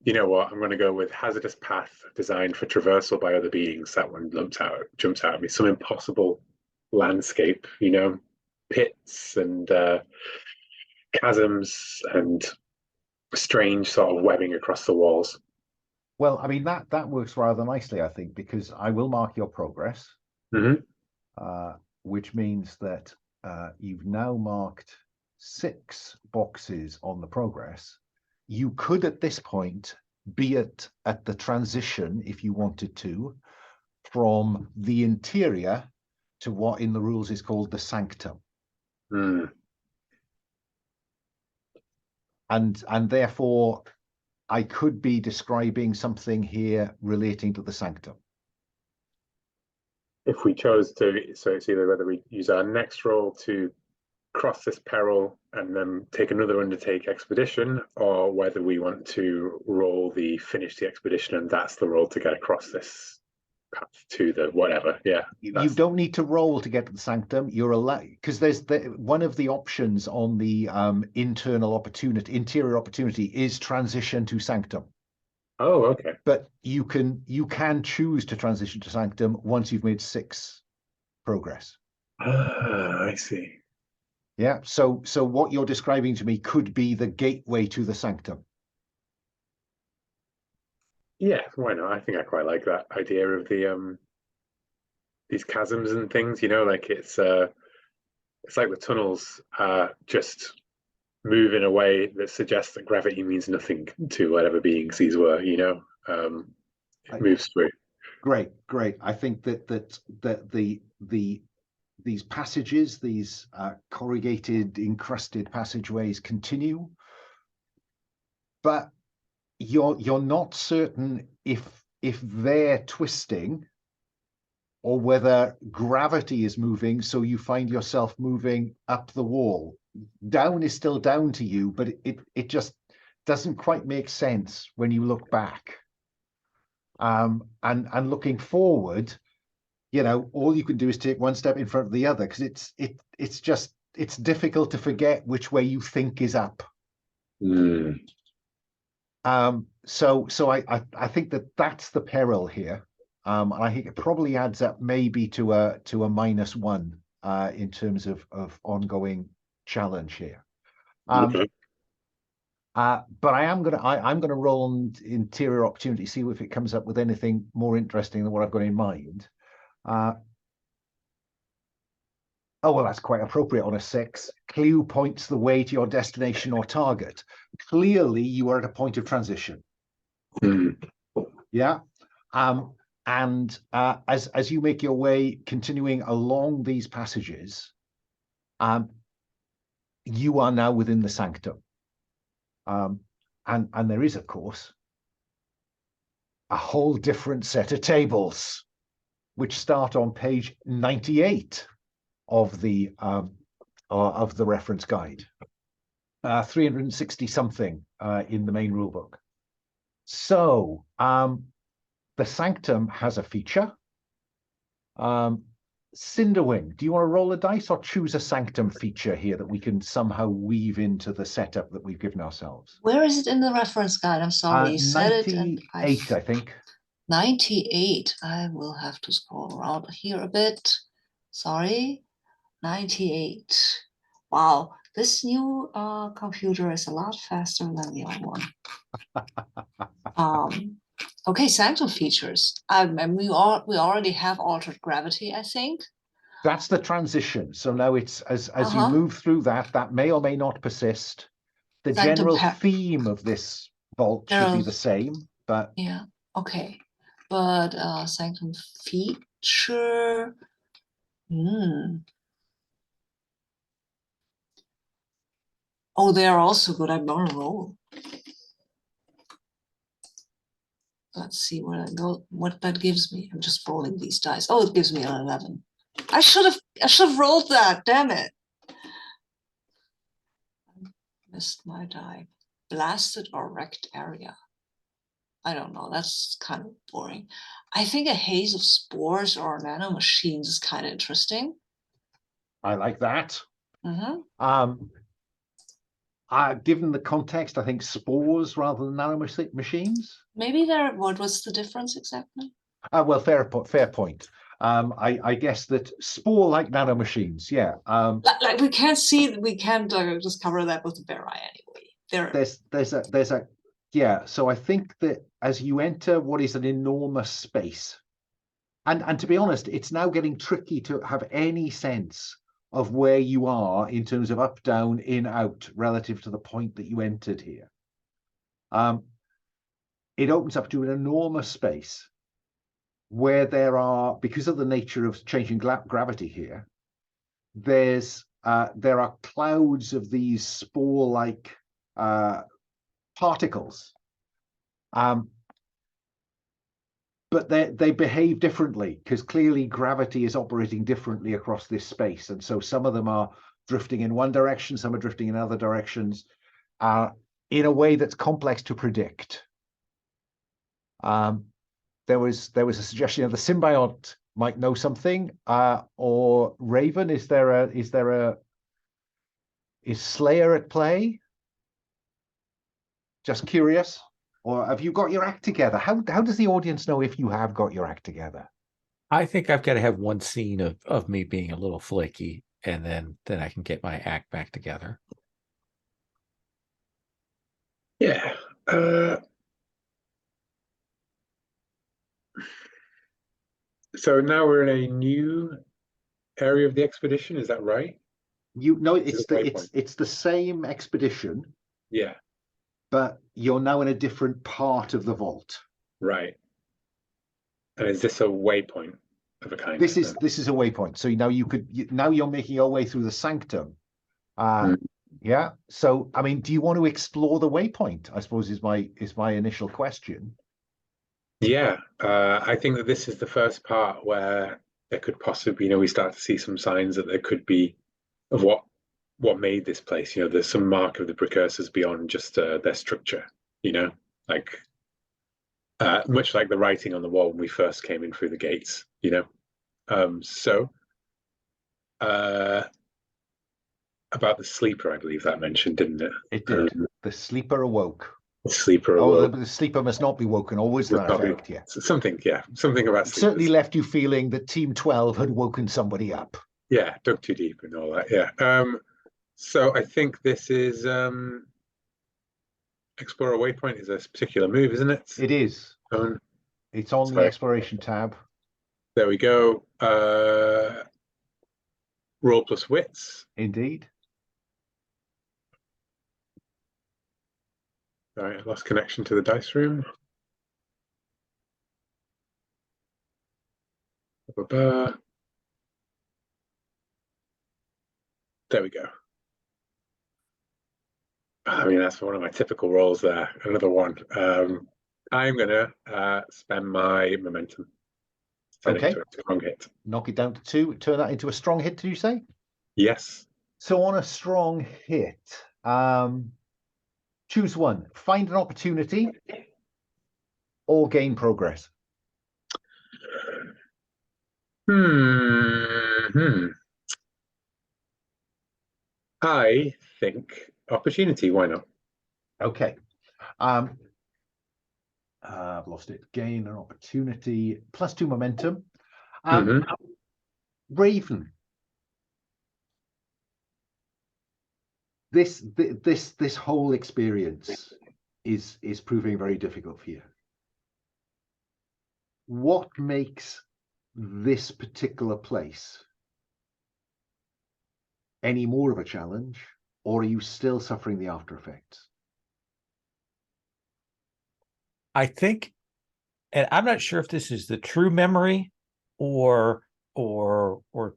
You know what? I'm going to go with hazardous path designed for traversal by other beings. That one jumps out at me. Some impossible landscape, you know, pits and chasms and strange sort of webbing across the walls. Well, I mean, that works rather nicely, I think, because I will mark your progress, which means that you've now marked 6 boxes on the progress. You could, at this point, be at the transition, if you wanted to, from the interior to what in the rules is called the sanctum. And therefore, I could be describing something here relating to the sanctum. If we chose to, so it's either whether we use our next roll to cross this peril and then take another undertake expedition, or whether we want to roll finish the expedition and that's the roll to get across this path to the whatever. Yeah, you don't need to roll to get to the sanctum. You're allowed, because there's one of the options on the interior opportunity is transition to sanctum. Oh, okay. But you can choose to transition to sanctum once you've made 6 progress. I see. Yeah, so what you're describing to me could be the gateway to the sanctum. Yeah, why not? I think I quite like that idea of the these chasms and things, you know, like it's like the tunnels just move in a way that suggests that gravity means nothing to whatever beings these were, you know. It moves through. Great. I think that the these passages, these corrugated, encrusted passageways continue, but you're not certain if they're twisting or whether gravity is moving, so you find yourself moving up the wall. Down is still down to you, but it just doesn't quite make sense when you look back. And looking forward, you know, all you can do is take one step in front of the other, because it's difficult to forget which way you think is up. So I think that's the peril here. And I think it probably adds up maybe to a -1 in terms of ongoing challenge here. Okay. But I'm gonna roll on interior opportunity, see if it comes up with anything more interesting than what I've got in mind. Oh, well, that's quite appropriate on a 6. Clue points the way to your destination or target. Clearly, you are at a point of transition. Yeah. And as you make your way, continuing along these passages, you are now within the sanctum. And there is, of course, a whole different set of tables, which start on page 98 of the reference guide. 360 something in the main rulebook. So the sanctum has a feature. Cinderwing, do you want to roll a dice or choose a sanctum feature here that we can somehow weave into the setup that we've given ourselves? Where is it in the reference guide? I'm sorry, you said it. 98, I think. 98. I will have to scroll around here a bit. Sorry. 98. Wow, this new computer is a lot faster than the old one. Okay, sanctum features. And we already have altered gravity, I think. That's the transition. So now it's as you move through that may or may not persist. The Sanctum general theme of this vault should be the same, but yeah, okay. But sanctum feature. Oh, they are also good. I'm gonna roll. Let's see where I go. What that gives me. I'm just rolling these dice. Oh, it gives me an 11. I should have rolled that. Damn it! I missed my die. Blasted or wrecked area. I don't know. That's kind of boring. I think a haze of spores or nanomachines is kind of interesting. I like that. Given the context, I think spores rather than nanomachines. Maybe they're. What's the difference exactly? Well, fair point. I guess that spore-like nanomachines. Yeah. Like we can't discover that with the bare eye anyway. There's a yeah. So I think that as you enter what is an enormous space, and to be honest, it's now getting tricky to have any sense of where you are in terms of up, down, in, out, relative to the point that you entered here. It opens up to an enormous space where there are, because of the nature of changing gravity here, there are clouds of these spore-like particles. But they behave differently because clearly gravity is operating differently across this space. And so some of them are drifting in one direction, some are drifting in other directions, in a way that's complex to predict. There was a suggestion of the symbiote might know something, or Raven. Is Slayer at play? Just curious. Or have you got your act together? How does the audience know if you have got your act together? I think I've got to have one scene of me being a little flaky, and then I can get my act back together. Yeah. So now we're in a new area of the expedition. Is that right? It's the same expedition. Yeah. But you're now in a different part of the vault. Right. And is this a waypoint? of a kind. This is a waypoint. So now now you're making your way through the sanctum. Yeah. So I mean, do you want to explore the waypoint? I suppose is my initial question. Yeah, I think that this is the first part where there could possibly, we start to see some signs that there could be of what made this place. There's some mark of the precursors beyond just their structure. Like much like the writing on the wall when we first came in through the gates. So about the sleeper, I believe that mentioned, didn't it? It did. The sleeper awoke. The sleeper awoke. The sleeper must not be woken. Always that effect, yeah. Something about sleepers. Certainly left you feeling that Team 12 had woken somebody up. Yeah, dug too deep and all that, yeah. So I think this is Explore a Waypoint is a particular move, isn't it? It is. It's on the exploration tab. There we go. Roll plus wits. Indeed. All right, I lost connection to the dice room. There we go. I mean, that's one of my typical rolls there. Another one. I'm going to spend my momentum. Okay. Into a strong hit. Knock it down to 2. Turn that into a strong hit, did you say? Yes. So on a strong hit, choose one. Find an opportunity or gain progress. I think opportunity. Why not? Okay. I've lost it. Gain an opportunity. +2 momentum. Raven. This whole experience is proving very difficult for you. What makes this particular place any more of a challenge, or are you still suffering the after effects? I think, and I'm not sure if this is the true memory or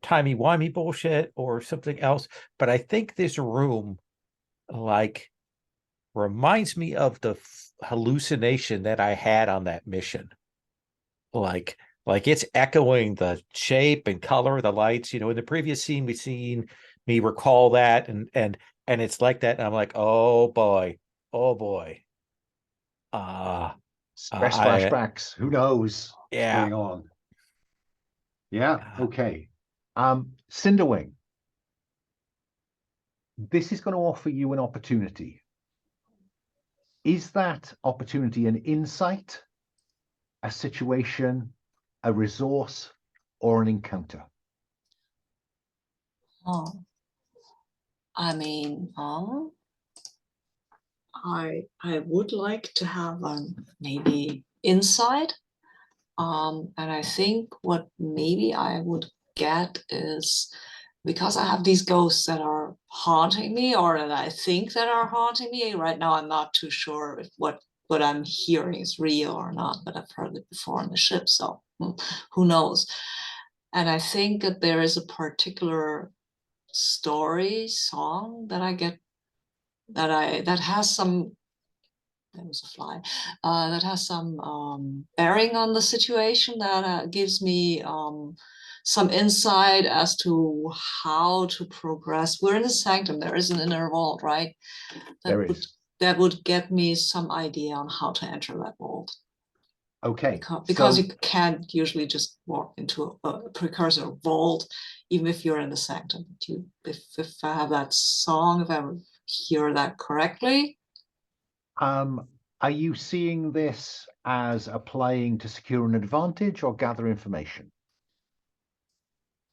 timey-wimey bullshit or something else, but I think this room like reminds me of the hallucination that I had on that mission. Like it's echoing the shape and color of the lights. In the previous scene we've seen me recall that, and it's like that, and I'm like, oh boy. Stress flashbacks. Who knows what's going on? Yeah. Okay. Cinderwing. This is going to offer you an opportunity. Is that opportunity an insight, a situation, a resource, or an encounter? I mean, I would like to have maybe insight, and I think what maybe I would get is, because I have these ghosts that are haunting me, or that I think that are haunting me right now. I'm not too sure if what I'm hearing is real or not, but I've heard it before on the ship, so who knows? And I think that there is a particular song that I get that has some, there was a fly, that has some bearing on the situation, that gives me some insight as to how to progress. We're in the sanctum. There is an inner vault, right? That would get me some idea on how to enter that vault. Okay. Because you can't usually just walk into a precursor vault, even if you're in the sanctum. If I have that song, if I hear that correctly. Are you seeing this as applying to secure an advantage or gather information?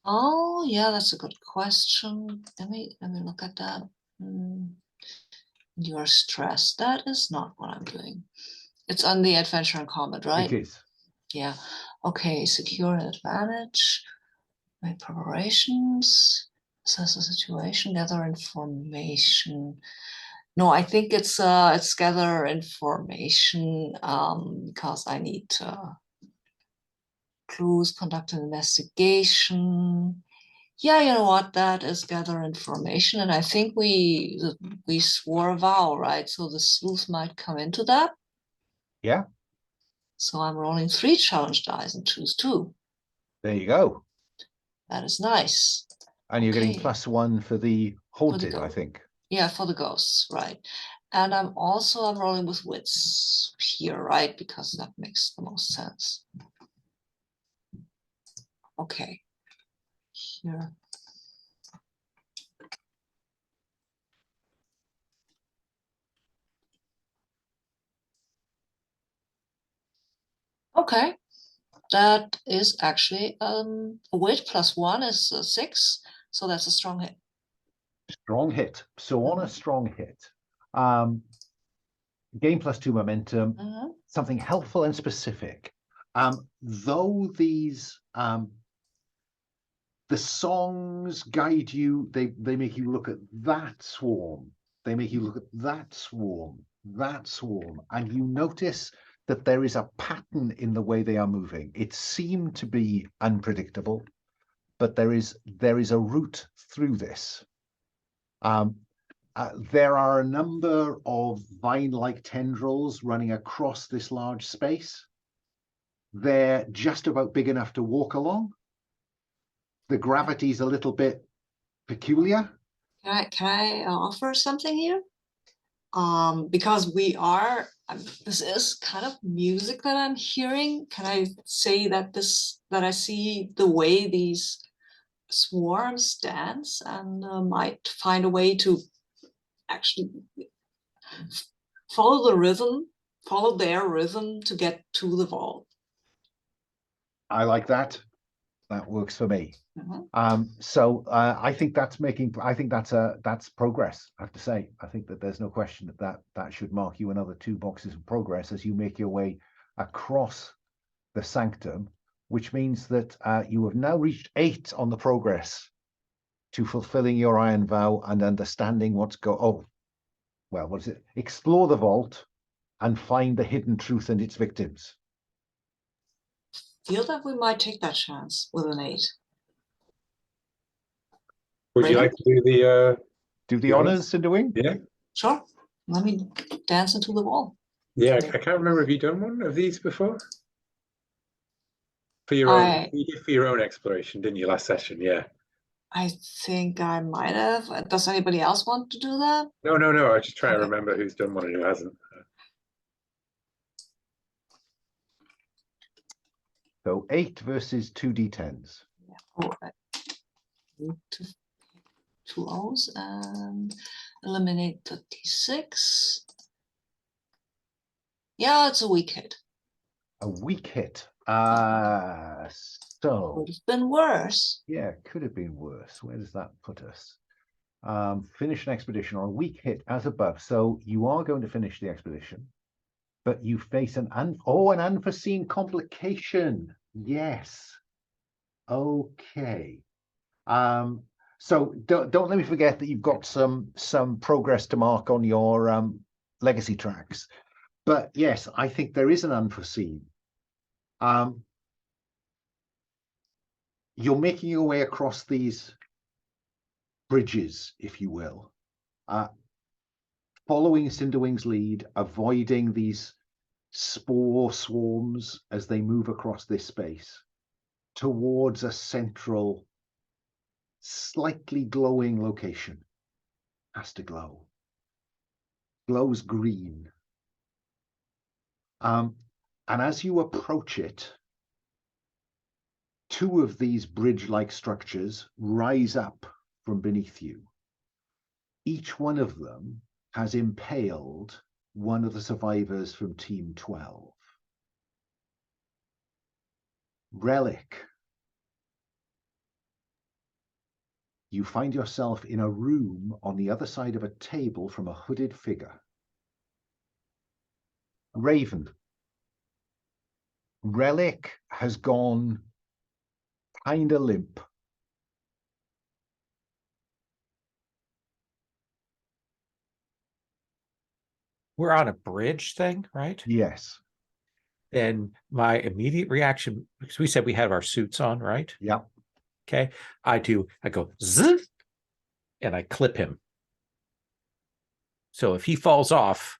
Oh, yeah, that's a good question. Let me look at that. You're stressed. That is not what I'm doing. It's on the adventure and combat, right? It is. Yeah. Okay, secure an advantage. Make preparations. Assess the situation. Gather information. No, I think it's gather information, because I need to. clues, conduct an investigation. Yeah, you know what? That is gather information, and I think we swore a vow, right? So the sleuth might come into that. Yeah. So I'm rolling 3 challenge dice and choose 2. There you go. That is nice. And you're getting Okay. +1 for the haunted, I think. Yeah, for the ghosts, right? And I'm rolling with wits here, right? Because that makes the most sense. Okay. Here. Okay. That is actually a wit +1 is 6. So that's a strong hit. Strong hit. So on a strong hit, gain +2 momentum, something helpful and specific. Though these the songs guide you, they make you look at that swarm, they make you look at that swarm, and you notice that there is a pattern in the way they are moving. It seemed to be unpredictable, but there is a route through this. There are a number of vine-like tendrils running across this large space. They're just about big enough to walk along. The gravity's a little bit peculiar. Can I offer something here? Because this is kind of music that I'm hearing. Can I say that I see the way these swarms dance and might find a way to actually follow their rhythm to get to the vault. I like that. That works for me. So I think that's progress. I have to say, I think that there's no question that should mark you another 2 boxes of progress as you make your way across the sanctum, which means that you have now reached 8 on the progress to fulfilling your iron vow and understanding what is it? Explore the vault and find the hidden truth and its victims. Feel that we might take that chance with an 8. Would you like to do the honors, Cinderwing? Yeah. Sure. Let me dance into the wall. Yeah, I can't remember. Have you done one of these before? For your own, you did for your own exploration, didn't you, last session? Yeah. I think I might have. Does anybody else want to do that? No. I was just trying to remember who's done one and who hasn't. So 8 versus 2d10s. Yeah. Two O's and eliminate the d6. Yeah, it's a weak hit. A weak hit. So Could have been worse. Yeah, could have been worse. Where does that put us? Finish an expedition on a weak hit as above. So you are going to finish the expedition, but you face an unforeseen complication. Yes. Okay. So don't let me forget that you've got some progress to mark on your legacy tracks. But yes, I think there is an unforeseen. You're making your way across these bridges, if you will, following Cinderwing's lead, avoiding these spore swarms as they move across this space towards a central, slightly glowing location. Has to glow. Glows green. And as you approach it, 2 of these bridge-like structures rise up from beneath you. Each one of them has impaled one of the survivors from Team 12. Relic. You find yourself in a room on the other side of a table from a hooded figure. Raven. Relic has gone kind of limp. We're on a bridge thing, right? Yes. then my immediate reaction, because we said we have our suits on, right? Yeah. Okay. I go zzz, and I clip him. So if he falls off,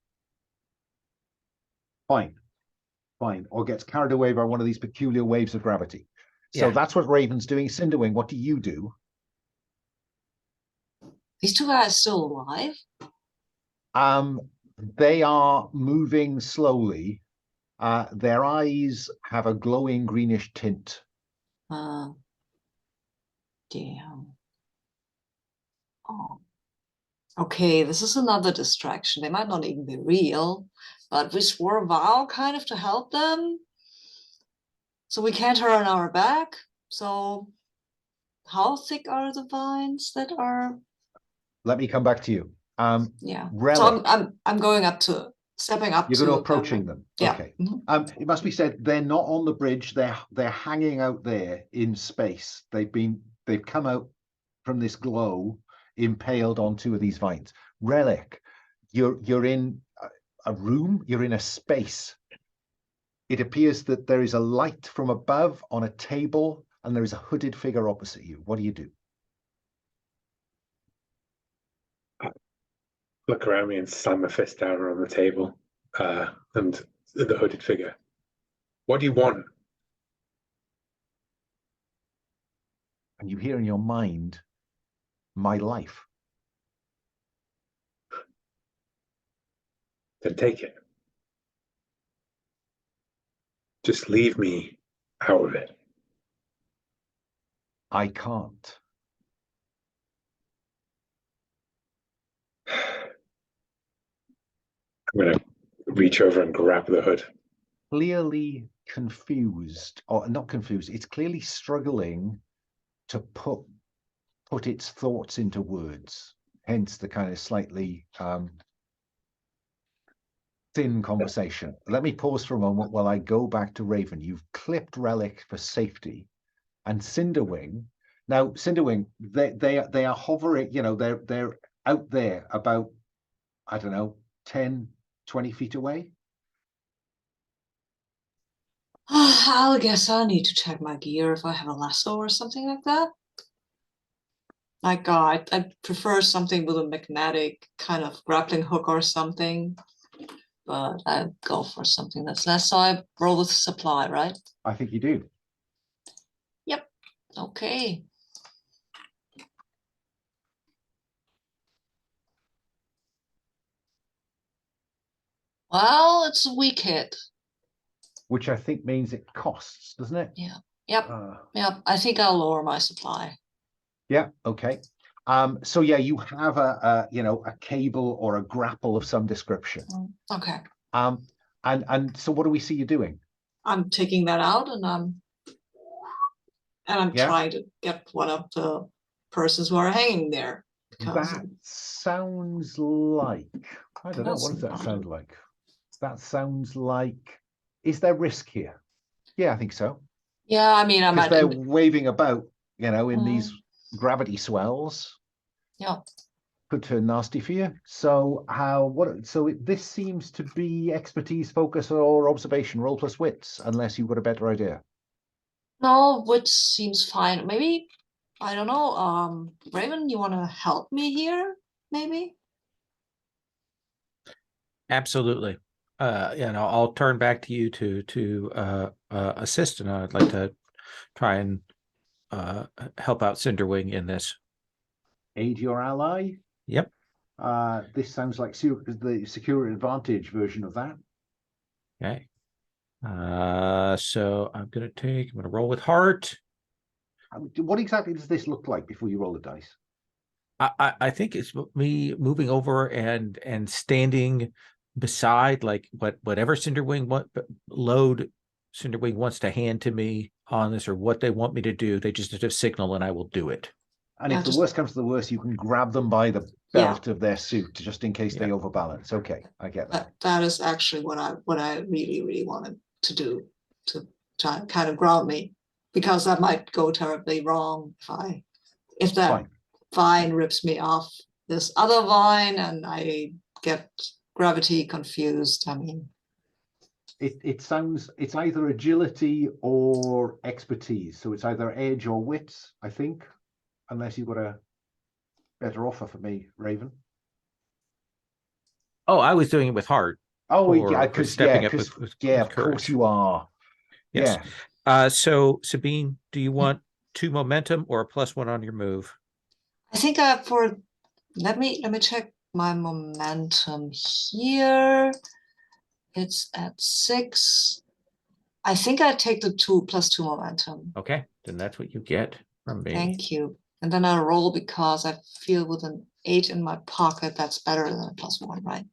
fine, or gets carried away by one of these peculiar waves of gravity. So Yeah. that's what Raven's doing. Cinderwing, what do you do? These two guys still alive? They are moving slowly. Their eyes have a glowing greenish tint. Damn. Oh. Okay, this is another distraction. They might not even be real, but we swore a vow kind of to help them. So we can't turn our back. So how thick are the vines that are? Let me come back to you. Yeah. Relic. So I'm going up to stepping up. You're to going to approaching them. Yeah. Okay. It must be said they're not on the bridge. They're hanging out there in space. They've come out from this glow, impaled on two of these vines. Relic, you're in a room. You're in a space. It appears that there is a light from above on a table, and there is a hooded figure opposite you. What do you do? Look around me and slam my fist down on the table, and the hooded figure. What do you want? And you hear in your mind, my life. Then take it. Just leave me out of it. I can't. I'm going to reach over and grab the hood. Clearly confused, or not confused, it's clearly struggling to put its thoughts into words, hence the kind of slightly thin conversation. Let me pause for a moment while I go back to Raven. You've clipped Relic for safety, and Cinderwing. Now, Cinderwing, they are hovering, they're out there about, I don't know, 10, 20 feet away. I guess I need to check my gear if I have a lasso or something like that. Like, I prefer something with a magnetic kind of grappling hook or something, but I go for something that's less. So I roll with supply, right? I think you do. Yep. Okay. Well, it's a weak hit. Which I think means it costs, doesn't it? Yeah. Yep. Yep. I think I'll lower my supply. Yeah. Okay. So yeah, you have a cable or a grapple of some description. Okay. And so what do we see you doing? I'm taking that out, and I'm trying to get one of the persons who are hanging there. That sounds like, I don't know, what does that sound like? That sounds like, is there risk here? Yeah, I think so. Yeah, I mean, because they're waving about, in these gravity swells. Yeah. Could turn nasty for you. So this seems to be expertise, focus, or observation. Roll plus wits, unless you've got a better idea. No, wits seems fine. Maybe, I don't know. Raven, you want to help me here? Maybe. Absolutely. I'll turn back to you to assist, and I'd like to try and help out Cinderwing in this. Aid your ally. Yep. This sounds like the secure advantage version of that. Okay. So I'm going to roll with heart. What exactly does this look like before you roll the dice? I think it's me moving over and standing beside, like, whatever Cinderwing Cinderwing wants to hand to me on this, or what they want me to do. They just have to signal, and I will do it. And if the worst comes to the worst, you can grab them by the belt of their suit, just in case they overbalance. Okay, I get that. That is actually what I really, really wanted to do, to try kind of ground me, because that might go terribly wrong if that vine rips me off this other vine and I get gravity confused. I mean, it sounds it's either agility or expertise. So it's either edge or wits, I think, unless you've got a better offer for me, Raven. Oh, I was doing it with heart. Oh, or, yeah, or because stepping yeah, up with of course courage. you are. Yes. Yeah. So Sabine, do you want 2 momentum or a +1 on your move? I think let me check my momentum here. It's at 6. I think I take the 2 + 2 momentum. Okay, then that's what you get from me. Thank you. And then I roll because I feel with an 8 in my pocket, that's better than a +1, right?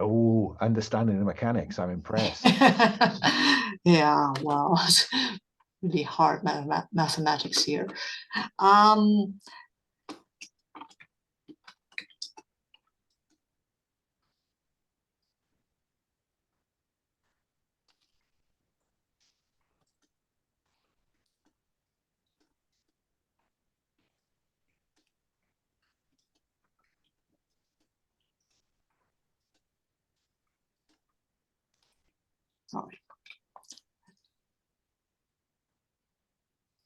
Oh, understanding the mechanics. I'm impressed. Yeah, well, it's really hard mathematics here. Sorry.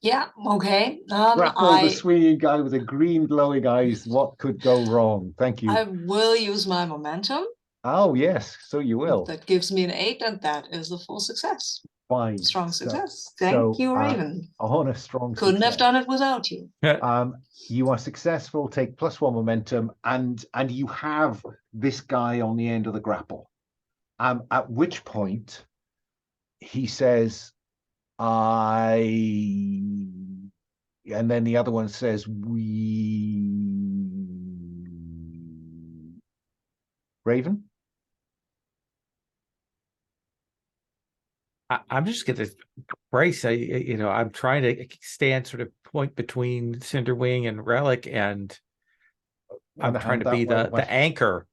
Yeah, okay. Grapple the swinging guy with the green glowing eyes. What could go wrong? Thank you. I will use my momentum. Oh, yes, so you will. That gives me an 8, and that is a full success. Fine. Strong success. Thank you, Raven. On a strong Couldn't success. have done it without you. You are successful, take +1 momentum, and you have this guy on the end of the grapple. At which point he says, and then the other one says, Raven? I'm just gonna brace. I'm trying to stand sort of point between Cinderwing and Relic, and I'm trying to be the anchor.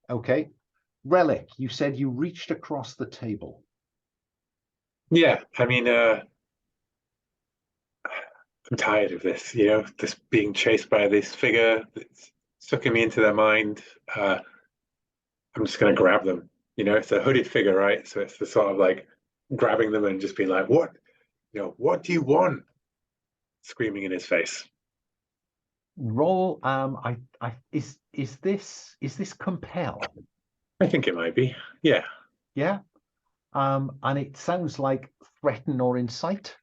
Okay. Relic, you said you reached across the table. Yeah, I mean, I'm tired of this, this being chased by this figure that's sucking me into their mind. I'm just going to grab them. It's a hooded figure, right? So it's the sort of like grabbing them and just being like, what? What do you want? Screaming in his face. Roll. Is this compel? I think it might be. Yeah. Yeah. And it sounds like threaten or incite.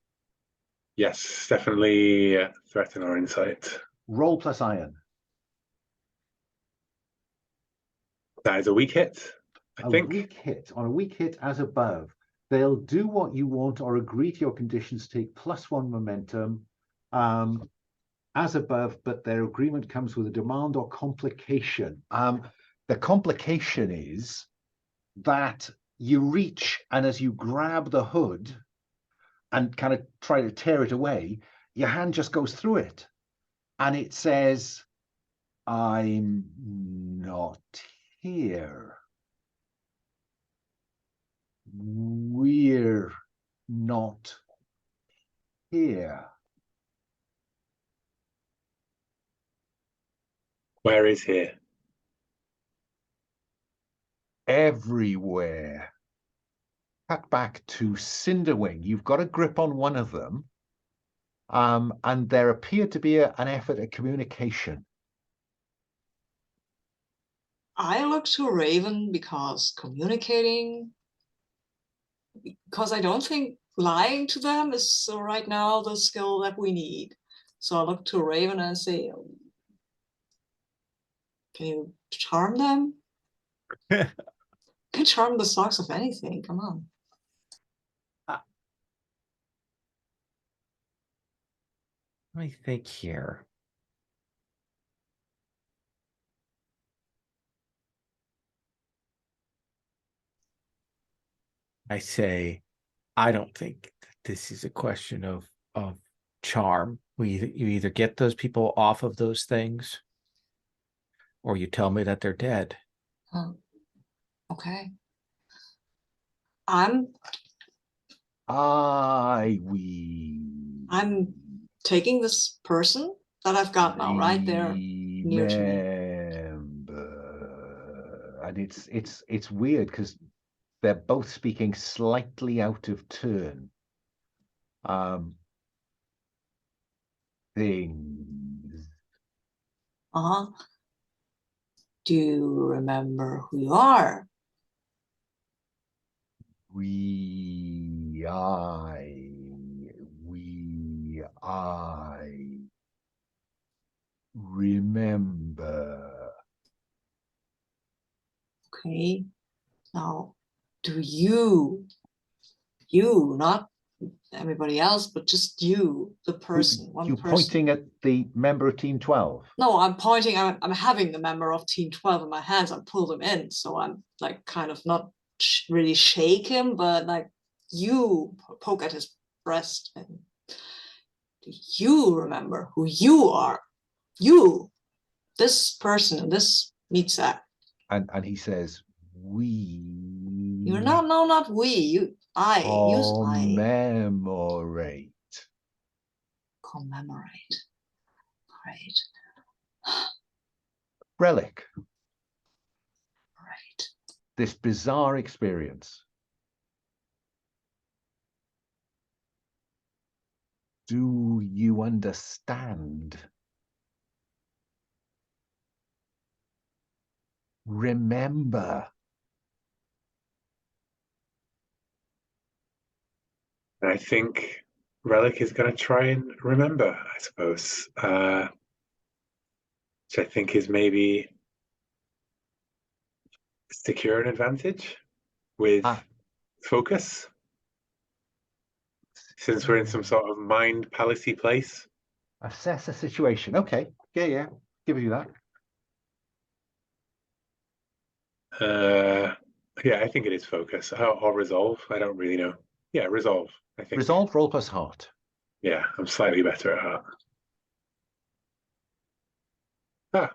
Yes, definitely threaten or incite. Roll + iron. That is a weak hit, I think. Weak hit. On a weak hit as above, they'll do what you want or agree to your conditions, take +1 momentum as above, but their agreement comes with a demand or complication. The complication is that you reach, and as you grab the hood and kind of try to tear it away, your hand just goes through it. And it says, I'm not here. We're not here. Where is here? Everywhere. Cut back to Cinderwing. You've got a grip on one of them. And there appeared to be an effort at communication. I look to Raven because I don't think lying to them is right now the skill that we need. So I look to Raven and say, can you charm them? Can charm the socks of anything. Come on. Let me think here. I say, I don't think this is a question of charm. You either get those people off of those things, or you tell me that they're dead. Okay. I'm taking this person that I've got now right there near to me. And it's weird because they're both speaking slightly out of turn. Things. Do you remember who you are? I remember. Okay. Now, do you, not everybody else, but just you, the person, one You person. pointing at the member of Team 12? No, I'm pointing, I'm having the member of Team 12 in my hands. I pulled him in. So I'm like kind of not really shake him, but like you poke at his breast and do you remember who you are? You, this person in this meat sack. And he says, we. You're not we. Use I. Commemorate. Commemorate. Great. Relic. Right. This bizarre experience. Do you understand? Remember. I think Relic is going to try and remember, I suppose. Which I think is maybe secure an advantage with focus. Since we're in some sort of mind palace-y place. Assess a situation. Okay. Yeah. Give you that. Yeah, I think it is focus. Or resolve. I don't really know. Yeah, resolve, I think. Resolve, roll plus heart. Yeah, I'm slightly better at heart.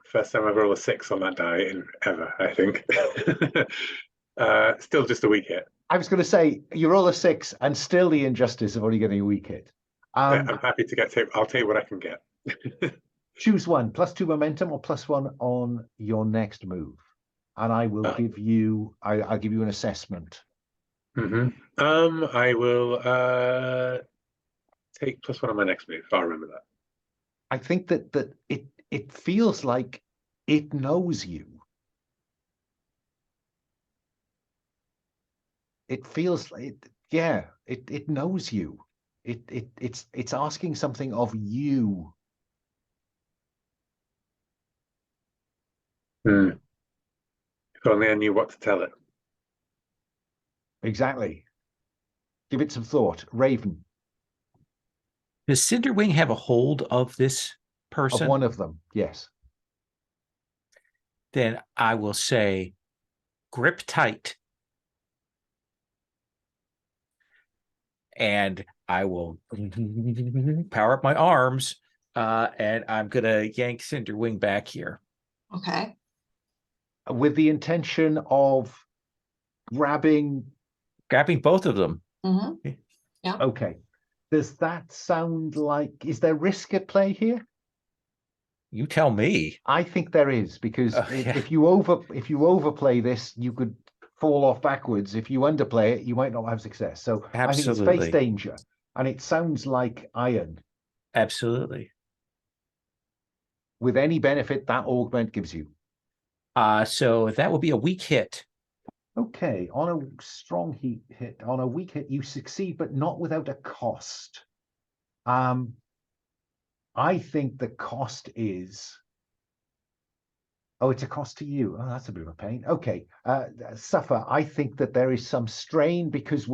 First time I've rolled a 6 on that die in ever, I think. Still just a weak hit. I was going to say, you roll a 6 and still the injustice of only getting a weak hit. I'm happy to get tape. I'll take what I can get. Choose one, +2 momentum or +1 on your next move. And I will give you, I'll give you an assessment. I will take +1 on my next move. I'll remember that. I think that it feels like it knows you. It feels like it knows you. It's asking something of you. If only I knew what to tell it. Exactly. Give it some thought. Raven. Does Cinderwing have a hold of this person? Of one of them, yes. Then I will say, grip tight. And I will power up my arms, and I'm going to yank Cinderwing back here. Okay. With the intention of grabbing both of them. Yeah. Okay. Does that sound like, is there risk at play here? You tell me. I think there is, because if you overplay this, you could fall off backwards. If you underplay it, you might not have success. So I think it's face danger, and it sounds like iron. Absolutely. With any benefit that augment gives you. So that will be a weak hit. Okay, on a strong hit, on a weak hit, you succeed, but not without a cost. I think the cost is... Oh, it's a cost to you. Oh, that's a bit of a pain. Okay, Suffer, I think that there is some strain because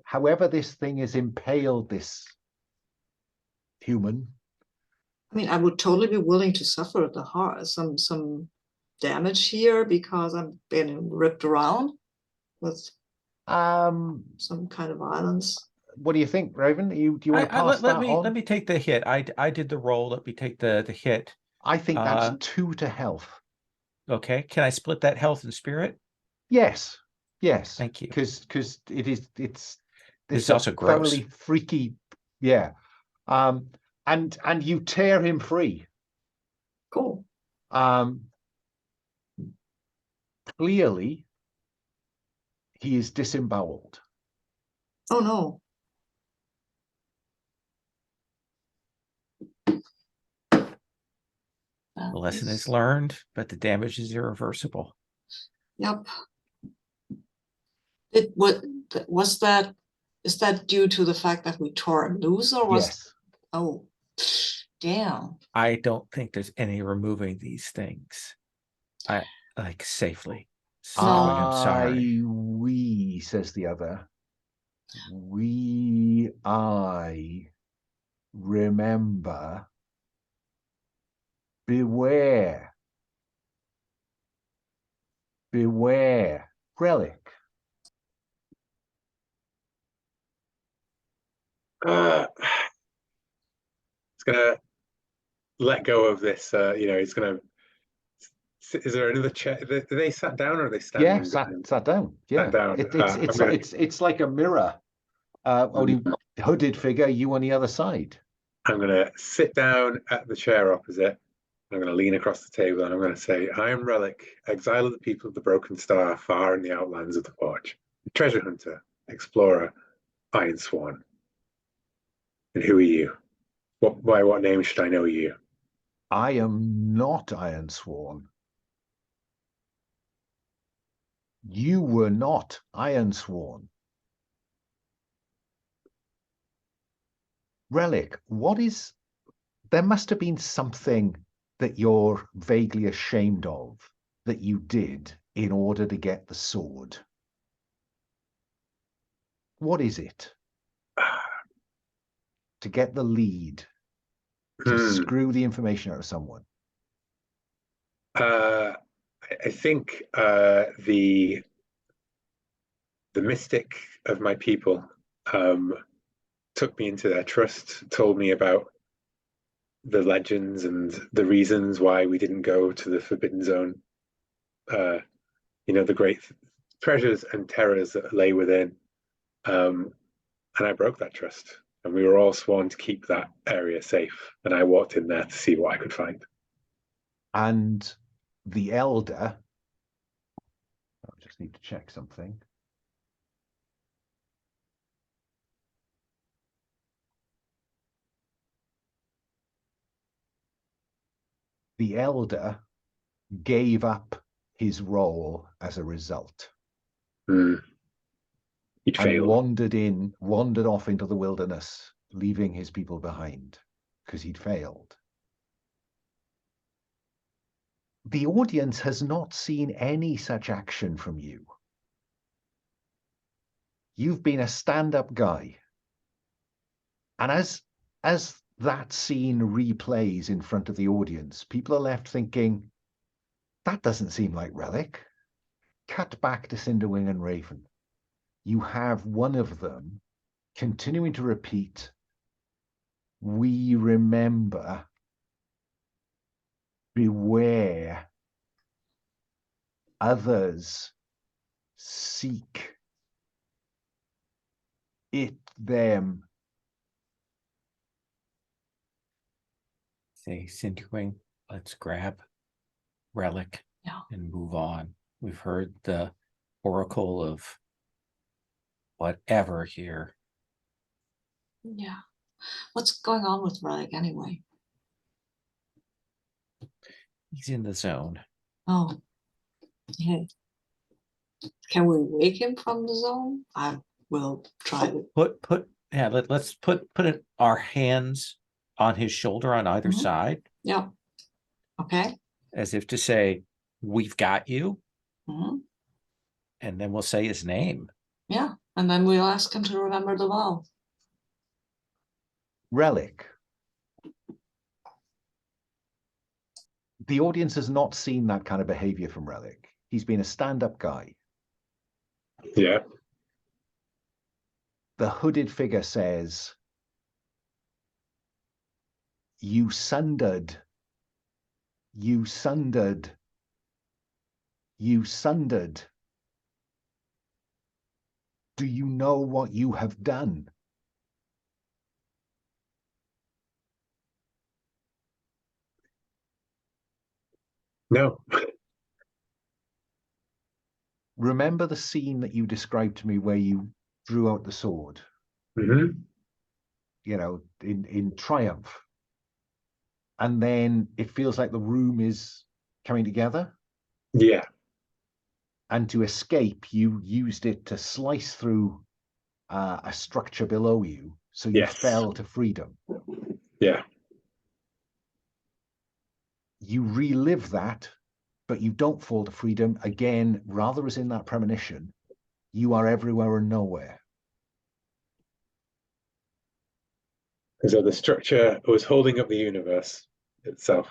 however this thing is impaled this human. I mean, I would totally be willing to suffer the heart, some damage here because I'm being ripped around with some kind of violence. What do you think, Raven? Do you want to pass that on? Let me take the hit. I did the roll. Let me take the hit. I think that's 2 to health. Okay. Can I split that health and spirit? Yes. Thank you. Because it's also gross. Thoroughly freaky. Yeah. And you tear him free. Cool. Clearly, He is disemboweled. Oh no. The lesson is learned, but the damage is irreversible. Yep. Was that? Is that due to the fact that we tore him loose, or was? Yes. Oh, damn. I don't think there's any removing these things. I like safely. Cinderwing, I'm sorry. We, says the other. I remember. Beware. Beware. Relic. It's gonna let go of this. He's gonna. Is there another chair? Are they sat down or are they standing? Yeah, sat down. Yeah, sat down. It's like a mirror. Only hooded figure. You on the other side. I'm gonna sit down at the chair opposite. I'm going to lean across the table and I'm going to say, I am Relic, exile of the people of the Broken Star, far in the outlands of the Forge. Treasure hunter, explorer, Ironsworn. And who are you? By what name should I know you? I am not Ironsworn. You were not Ironsworn. Relic, there must have been something that you're vaguely ashamed of that you did in order to get the sword. What is it? To get the lead, to screw the information out of someone. I think the mystic of my people took me into their trust, told me about the legends and the reasons why we didn't go to the Forbidden Zone. The great treasures and terrors that lay within. And I broke that trust. And we were all sworn to keep that area safe. And I walked in there to see what I could find. And the elder, I just need to check something. The elder gave up his role as a result. He'd failed. Wandered off into the wilderness, leaving his people behind because he'd failed. The audience has not seen any such action from you. You've been a stand-up guy. And as that scene replays in front of the audience, people are left thinking, that doesn't seem like Relic. Cut back to Cinderwing and Raven. You have one of them continuing to repeat, we remember, beware, others seek it, them. Say, Cinderwing, let's grab Relic and move on. We've heard the oracle of whatever here. Yeah. What's going on with Relic anyway? He's in the zone. Oh. Yeah. Can we wake him from the zone? I will try to let's put our hands on his shoulder on either side. Yeah. Okay. As if to say, we've got you. Mm-hmm. And then we'll say his name. Yeah. And then we'll ask him to remember the vow. Relic. The audience has not seen that kind of behavior from Relic. He's been a stand-up guy. Yeah. The hooded figure says, you sundered. You sundered. You sundered. Do you know what you have done? No. remember the scene that you described to me where you drew out the sword? Mm-hmm. You know, in triumph. And then it feels like the room is coming together. Yeah. And to escape, you used it to slice through a structure below you, so you Yes. fell to freedom. Yeah. You relive that, but you don't fall to freedom. Again, rather as in that premonition, you are everywhere and nowhere. And so the structure was holding up the universe itself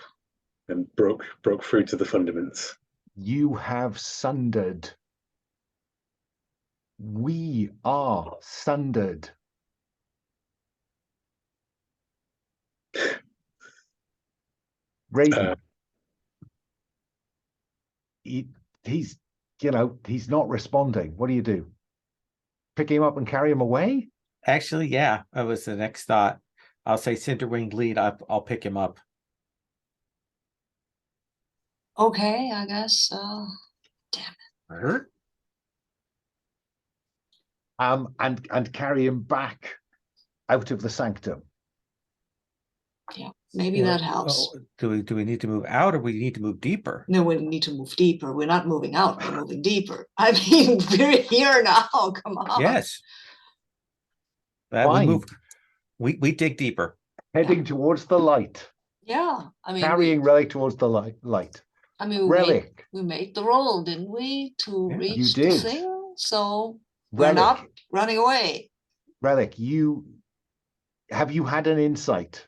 and broke through to the fundaments. You have sundered. We are sundered. Raven. He's, you know, he's not responding. What do you do? Pick him up and carry him away? Actually, yeah, that was the next thought. I'll say Cinderwing lead up. I'll pick him up. Okay, I guess. Damn it. And carry him back out of the sanctum. Yeah, maybe that helps. Do we need to move out, or we need to move deeper? No, we need to move deeper. We're not moving out, we're moving deeper. I mean, we're here now. Come on. Yes. We dig deeper. Heading towards the light. Yeah. I mean, carrying Relic towards the light. I mean, Relic. we made the roll, didn't we, to reach the thing? So we're not running away. Relic, have you had an insight?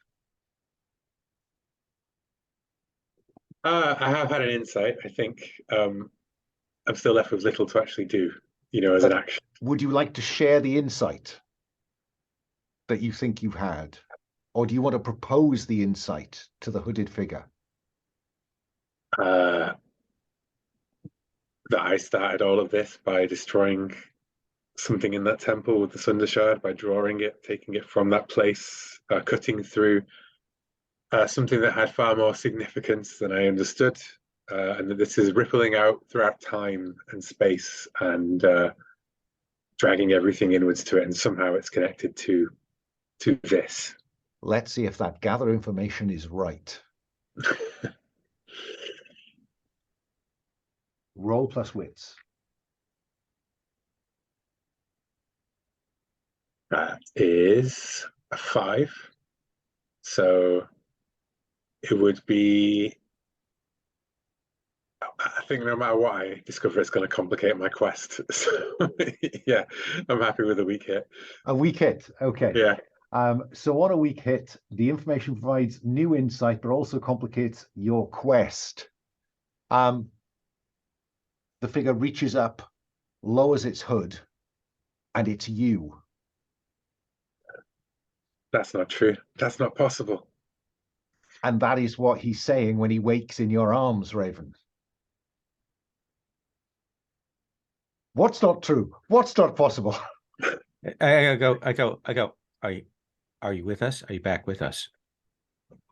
I have had an insight. I think I'm still left with little to actually do, as an action. Would you like to share the insight that you think you've had? Or do you want to propose the insight to the hooded figure? That I started all of this by destroying something in that temple with the Sunder Shard, by drawing it, taking it from that place, cutting through something that had far more significance than I understood, and that this is rippling out throughout time and space and dragging everything inwards to it, and somehow it's connected to this. Let's see if that gather information is right. Roll plus wits. That is a 5. So it would be, I think no matter what I discover, it's going to complicate my quest. So yeah, I'm happy with a weak hit. A weak hit, okay. Yeah. So on a weak hit, the information provides new insight, but also complicates your quest. The figure reaches up, lowers its hood, and it's you. That's not true. That's not possible. And that is what he's saying when he wakes in your arms, Raven. What's not true? What's not possible? I go. Are you with us? Are you back with us?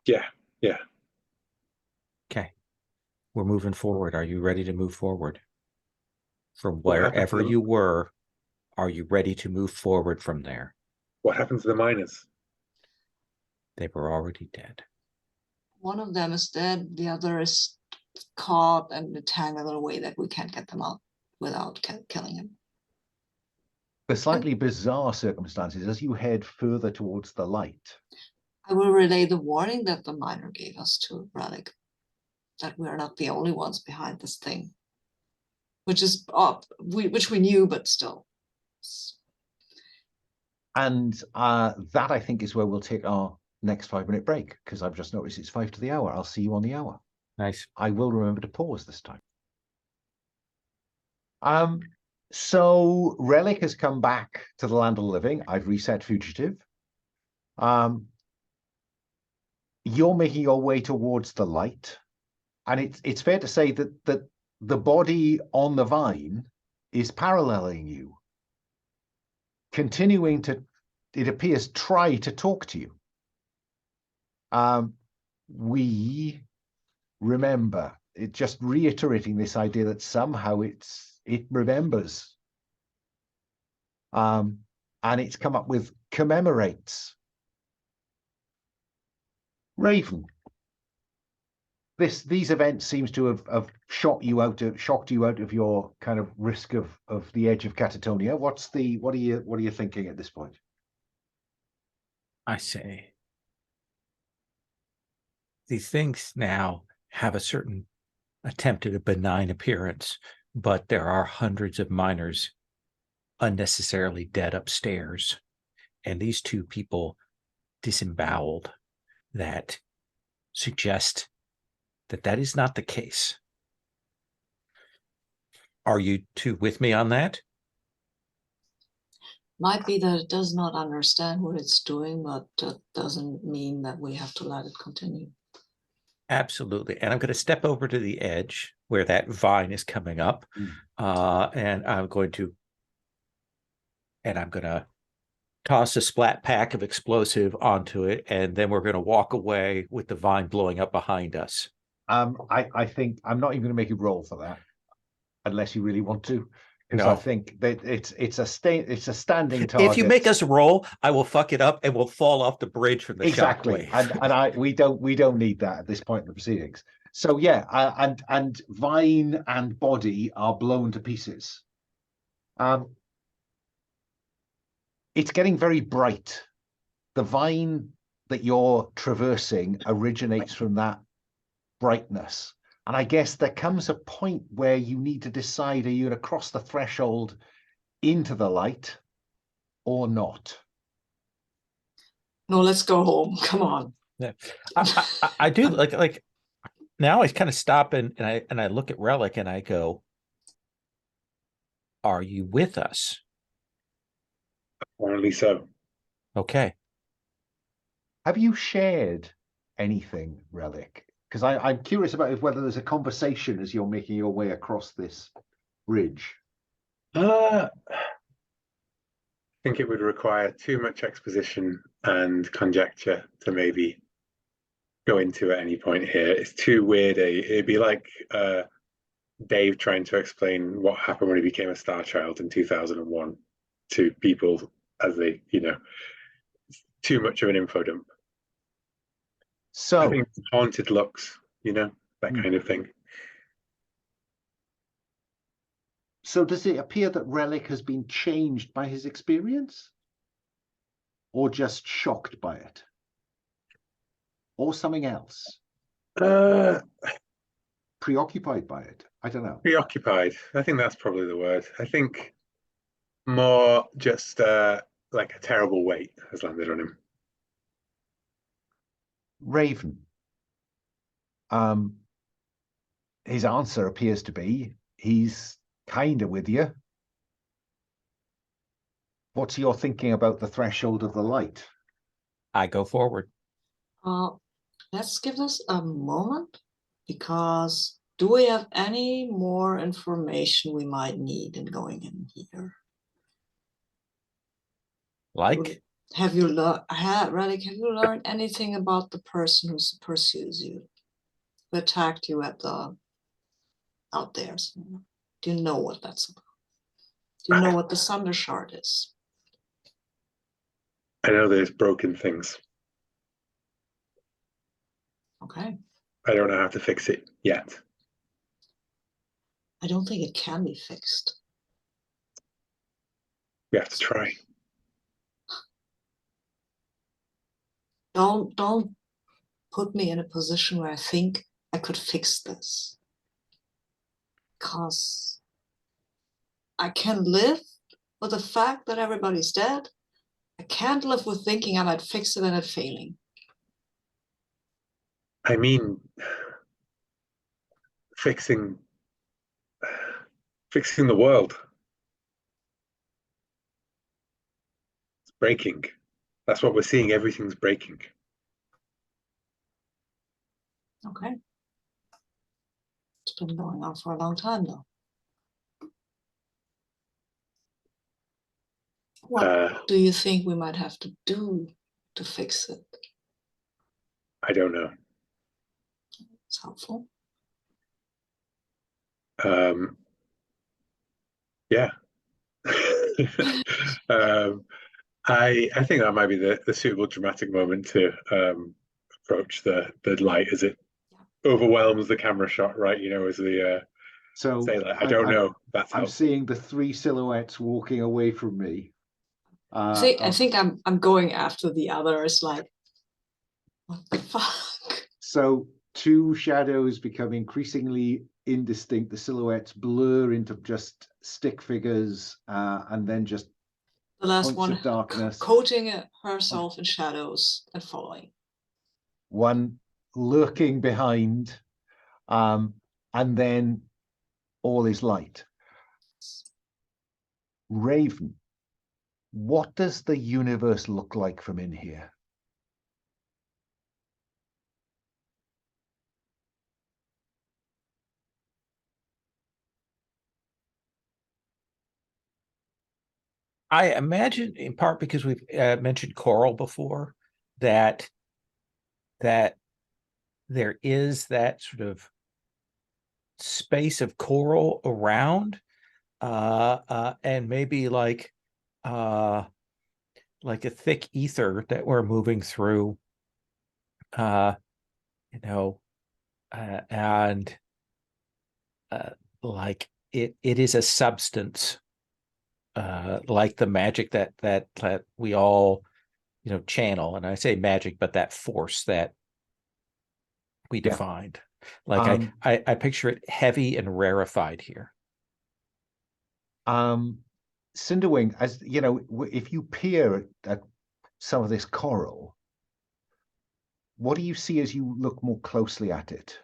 Yeah. Okay. We're moving forward. Are you ready to move forward? From wherever you were, are you ready to move forward from there? What happened to the miners? They were already dead. One of them is dead. The other is caught and entangled in a way that we can't get them out without killing him. The slightly bizarre circumstances as you head further towards the light. I will relay the warning that the miner gave us to Relic, that we are not the only ones behind this thing, which we knew, but still. And that, I think, is where we'll take our next 5-minute break, because I've just noticed it's 5 to the hour. I'll see you on the hour. Nice. I will remember to pause this time. So Relic has come back to the land of the living. I've reset fugitive. You're making your way towards the light, and it's fair to say that the body on the vine is paralleling you, continuing to, it appears, try to talk to you. We remember it, just reiterating this idea that somehow it's it remembers. And it's come up with commemorates. Raven, these events seems to have shocked you out of your kind of risk of the edge of catatonia. What are you thinking at this point? I say these things now have a certain attempt at a benign appearance, but there are hundreds of miners unnecessarily dead upstairs, and these two people disemboweled that suggest that that is not the case. Are you two with me on that? Might be that it does not understand what it's doing, but that doesn't mean that we have to let it continue. Absolutely. And I'm going to step over to the edge where that vine is coming up. And I'm going to toss a splat pack of explosive onto it. And then we're going to walk away with the vine blowing up behind us. I think I'm not even going to make you roll for that unless you really want to. Because No. I think that it's a standing target. If you make us roll, I will fuck it up and we'll fall off the bridge from the exactly. shockwave. And we don't need that at this point in the proceedings. So yeah, and vine and body are blown to pieces. It's getting very bright. The vine that you're traversing originates from that brightness. And I guess there comes a point where you need to decide, are you going to cross the threshold into the light or not? No, let's go home. Come on. Yeah. I do like now I kind of stop and I look at Relic and I go, are you with us? Apparently so. Okay. Have you shared anything, Relic? Because I'm curious about whether there's a conversation as you're making your way across this bridge. I think it would require too much exposition and conjecture to maybe go into at any point here. It's too weird. It'd be like Dave trying to explain what happened when he became a Star Child in 2001 to people as they, too much of an info dump. So I think haunted looks, that kind of thing. So does it appear that Relic has been changed by his experience? Or just shocked by it? Or something else? Preoccupied by it? I don't know. Preoccupied. I think that's probably the word. I think more just like a terrible weight has landed on him. Raven. His answer appears to be he's kind of with you. What's your thinking about the threshold of the light? I go forward. Let's give this a moment, because do we have any more information we might need in going in here? Like? Have you learned, Relic, have you learned anything about the person who pursues you, who attacked you at the out there? Do you know what that's about? Do you know what the Sunder Shard is? I know there's broken things. Okay. I don't know how to fix it yet. I don't think it can be fixed. We have to try. Don't put me in a position where I think I could fix this. Because I can live with the fact that everybody's dead. I can't live with thinking I might fix it and it failing. I mean, fixing the world. It's breaking. That's what we're seeing. Everything's breaking. Okay. It's been going on for a long time though. What do you think we might have to do to fix it? I don't know. It's helpful. Yeah. I think that might be the suitable dramatic moment to approach the light as it overwhelms the camera shot, right? You know, as the So say like, I don't know. That's I'm helpful. seeing the three silhouettes walking away from me. I think I'm going after the others. Like, what the fuck? So two shadows become increasingly indistinct. The silhouettes blur into just stick figures, and then just The last points one of darkness. coating herself in shadows and following. One lurking behind, and then all is light. Raven, what does the universe look like from in here? I imagine, in part because we've mentioned coral before, that there is that sort of space of coral around, and maybe like a thick ether that we're moving through, you know, and like it is a substance, like the magic that we all, you know, channel. And I say magic, but that force that we defined. Like I picture it heavy and rarefied here. Cinderwing, as you know, if you peer at some of this coral, what do you see as you look more closely at it?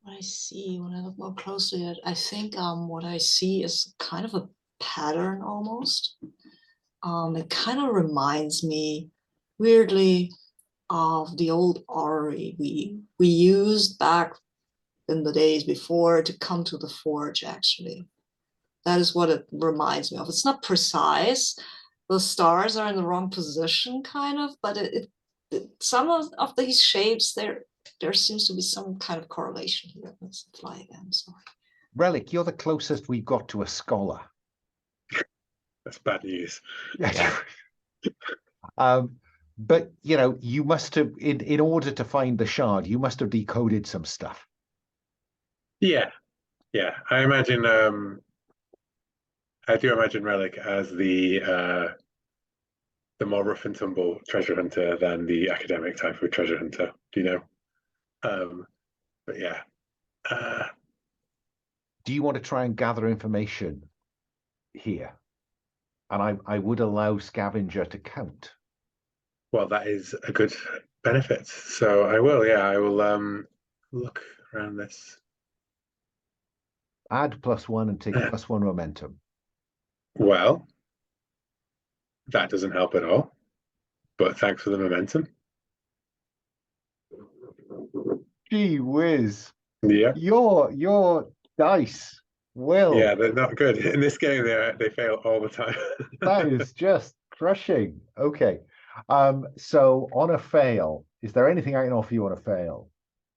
What I see when I look more closely at, I think what I see is kind of a pattern almost. It kind of reminds me weirdly of the old orrery we used back in the days before to come to the forge. Actually, that is what it reminds me of. It's not precise. The stars are in the wrong position, kind of, but some of these shapes there seems to be some kind of correlation here. Let's fly again. Sorry. Relic, you're the closest we've got to a scholar. That's bad news. Yeah. But you know, you must have, in order to find the shard, you must have decoded some stuff. Yeah. I imagine I do imagine Relic as the more rough and tumble treasure hunter than the academic type of treasure hunter, do you know? But yeah. Do you want to try and gather information here? And I would allow Scavenger to count. Well, that is a good benefit. So I will, I will look around this. Add +1 and take +1 momentum. Well, that doesn't help at all. But thanks for the momentum. Gee whiz. Yeah. Your dice, Will. Yeah, they're not good. In this game, they fail all the time. That is just crushing. Okay. So on a fail, is there anything I can offer you on a fail?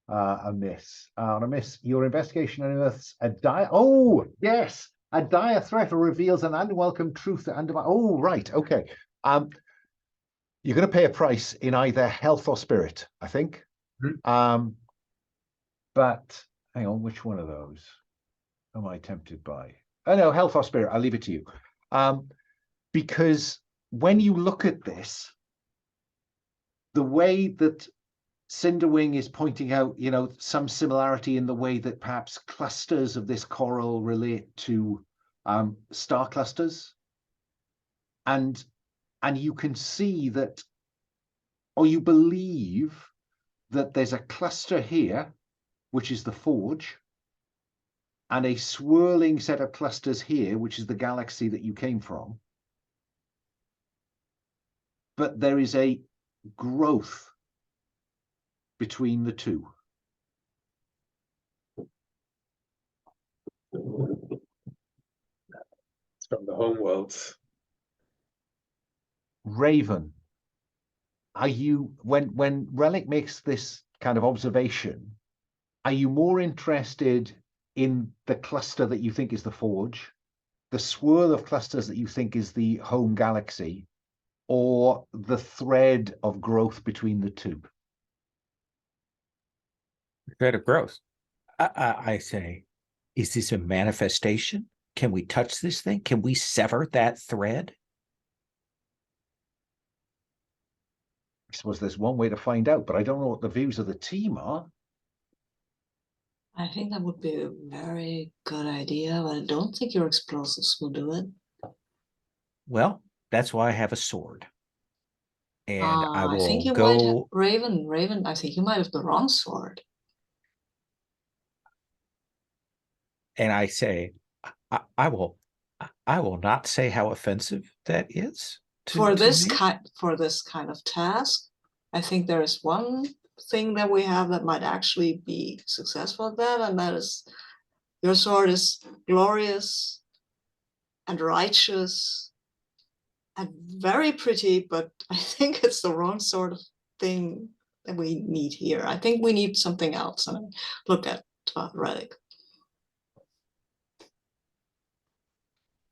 A miss. On a miss, your investigation unearths a dire. Oh, yes. A dire threat reveals an unwelcome truth that undermines. Oh, right. Okay. You're going to pay a price in either health or spirit, I think. Mm-hmm. But hang on, which one of those am I tempted by? Oh no, health or spirit. I'll leave it to you. Because when you look at this, the way that Cinderwing is pointing out, you know, some similarity in the way that perhaps clusters of this coral relate to star clusters, and you can see that, or you believe that there's a cluster here, which is the forge, and a swirling set of clusters here, which is the galaxy that you came from. But there is a growth between the two. It's from the home worlds. Raven, are you, when Relic makes this kind of observation, are you more interested in the cluster that you think is the Forge, the swirl of clusters that you think is the home galaxy, or the thread of growth between the two? Thread of growth. I say, is this a manifestation? Can we touch this thing? Can we sever that thread? I suppose there's one way to find out, but I don't know what the views of the team are. I think that would be a very good idea, but I don't think your explosives will do it. Well, that's why I have a sword. And I I think will you might have, go. Raven, I think you might have the wrong sword. And I say, I will not say how offensive that is For to this me. kind of task, I think there is one thing that we have that might actually be successful at that, and that is your sword is glorious and righteous and very pretty, but I think it's the wrong sort of thing that we need here. I think we need something else. I mean, look at Relic.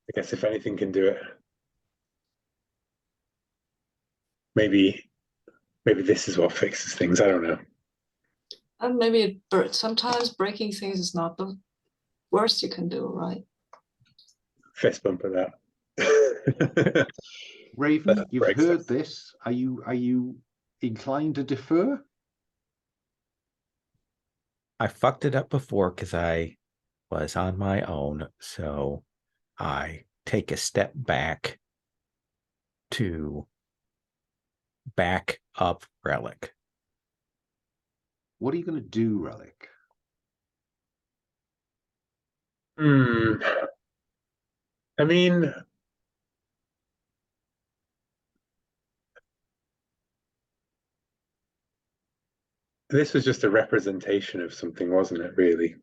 I guess if anything can do it, maybe this is what fixes things. I don't know. And maybe sometimes breaking things is not the worst you can do, right? Fist bump of that. Raven, you've breaks heard it. this. Are you inclined to defer? I fucked it up before because I was on my own. So I take a step back to back up Relic. What are you going to do, Relic? I mean, this was just a representation of something, wasn't it? Really,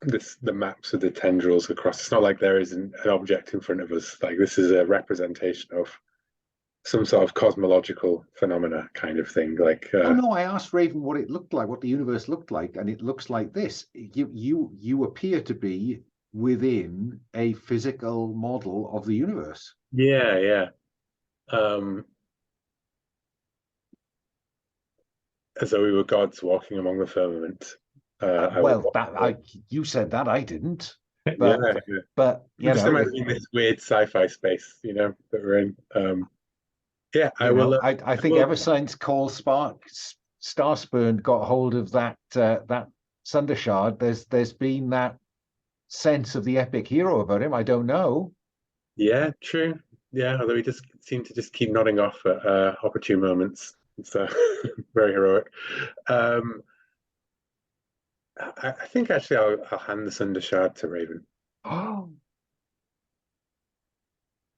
the maps of the tendrils across. It's not like there is an object in front of us. Like this is a representation of some sort of cosmological phenomena, kind of thing. Like Oh no, I asked Raven what it looked like, what the universe looked like, and it looks like this. You appear to be within a physical model of the universe. yeah. As though we were gods walking among the firmament. You said that, I didn't. Yeah, But I'm just imagining this weird sci-fi space, that we're in. I will. I think ever since Cole Starspurn got hold of that Sunder Shard, there's been that sense of the epic hero about him. I don't know. Yeah, true. Yeah, although he just seemed to just keep nodding off at opportune moments. It's very heroic. I think actually I'll hand the Sunder Shard to Raven. Oh,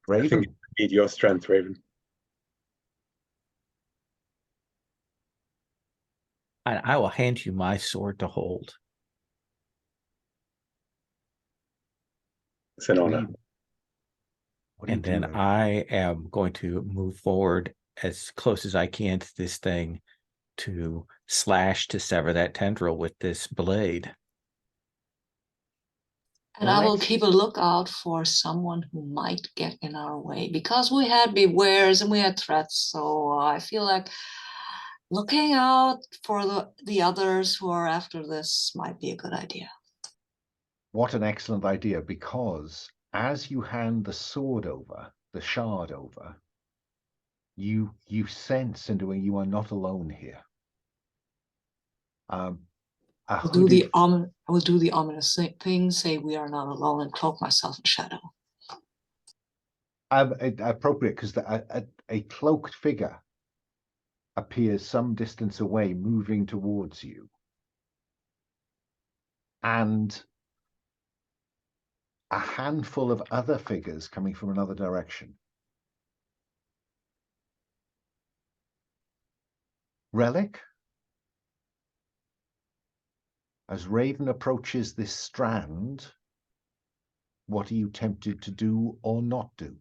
I think Raven. you need your strength, Raven. And I will hand you my sword to hold. It's an honor. And then I am going to move forward as close as I can to this thing to slash to sever that tendril with this blade. And I will keep a lookout for someone who might get in our way, because we had bewares and we had threats. So I feel like looking out for the others who are after this might be a good idea. What an excellent idea, because as you hand the sword over, the shard over, you sense into it you are not alone here. I will do the ominous thing, say we are not alone, and cloak myself in shadow. Appropriate, because a cloaked figure appears some distance away, moving towards you. And a handful of other figures coming from another direction. Relic? As Raven approaches this strand, what are you tempted to do or not do?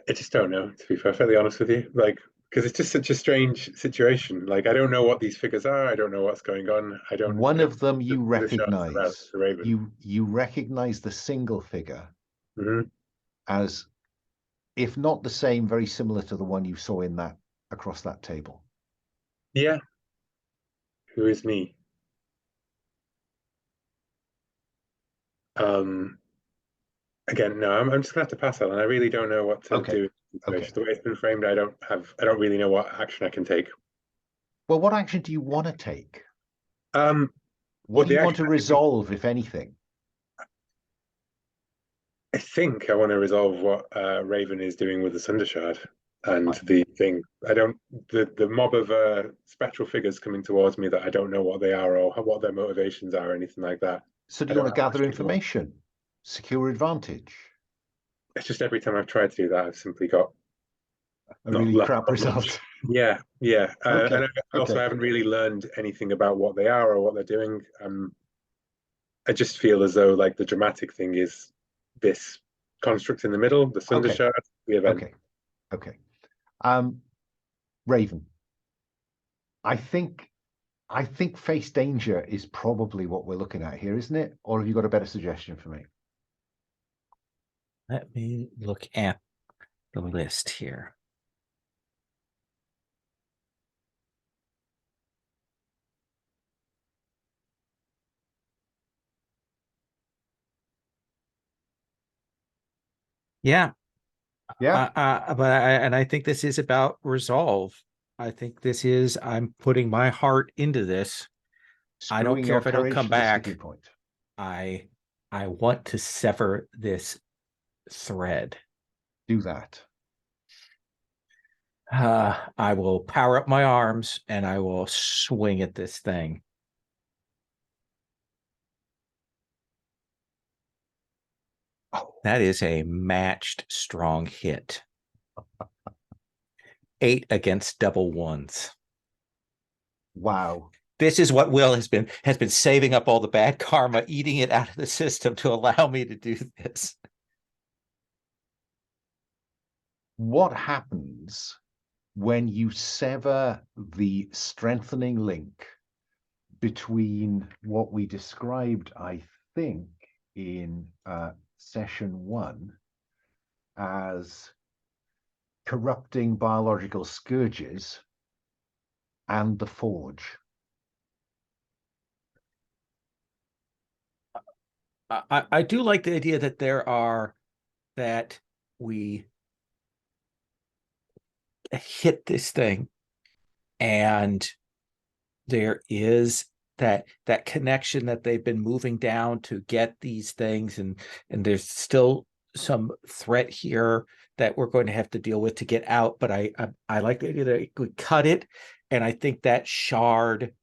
I just don't know, to be perfectly honest with you. Like, because it's just such a strange situation. Like, I don't know what these figures are. I don't know what's going on. I don't. One of them you the shots about recognize. the Raven. You recognize the single figure Mhm. as, if not the same, very similar to the one you saw in that across that table. Yeah. Who is me? Again, no, I'm just gonna have to pass on. I really don't know what to Okay. do. Okay. The way it's been framed, I don't really know what action I can take. Well, what action do you want to take? What What do you want to resolve, if anything? I think I want to resolve what Raven is doing with the Sunder Shard and the thing. I don't the mob of spectral figures coming towards me that I don't know what they are or what their motivations are or anything like that. So do you want to gather information? Secure advantage? It's just every time I've tried to do that, I've simply got a really crap result. Yeah. Okay. And I also haven't really learned anything about what they are or what they're doing. I just feel as though like the dramatic thing is this construct in the middle, the Sunder Shard, the event. Okay. Raven. I think face danger is probably what we're looking at here, isn't it? Or have you got a better suggestion for me? Let me look at the list here. Yeah. But I think this is about resolve. I think this is, I'm putting my heart into this. I don't care if I don't come back. I want to sever this thread. Do that. I will power up my arms and I will swing at this thing. Oh, that is a matched strong hit. 8 against double ones. Wow. This is what Will has been saving up all the bad karma, eating it out of the system to allow me to do this. What happens when you sever the strengthening link between what we described, I think, in session 1 as corrupting biological scourges and the forge? I do like the idea that we hit this thing and there is that connection that they've been moving down to get these things, and there's still some threat here that we're going to have to deal with to get out. But I like the idea that we cut it, and I think that shard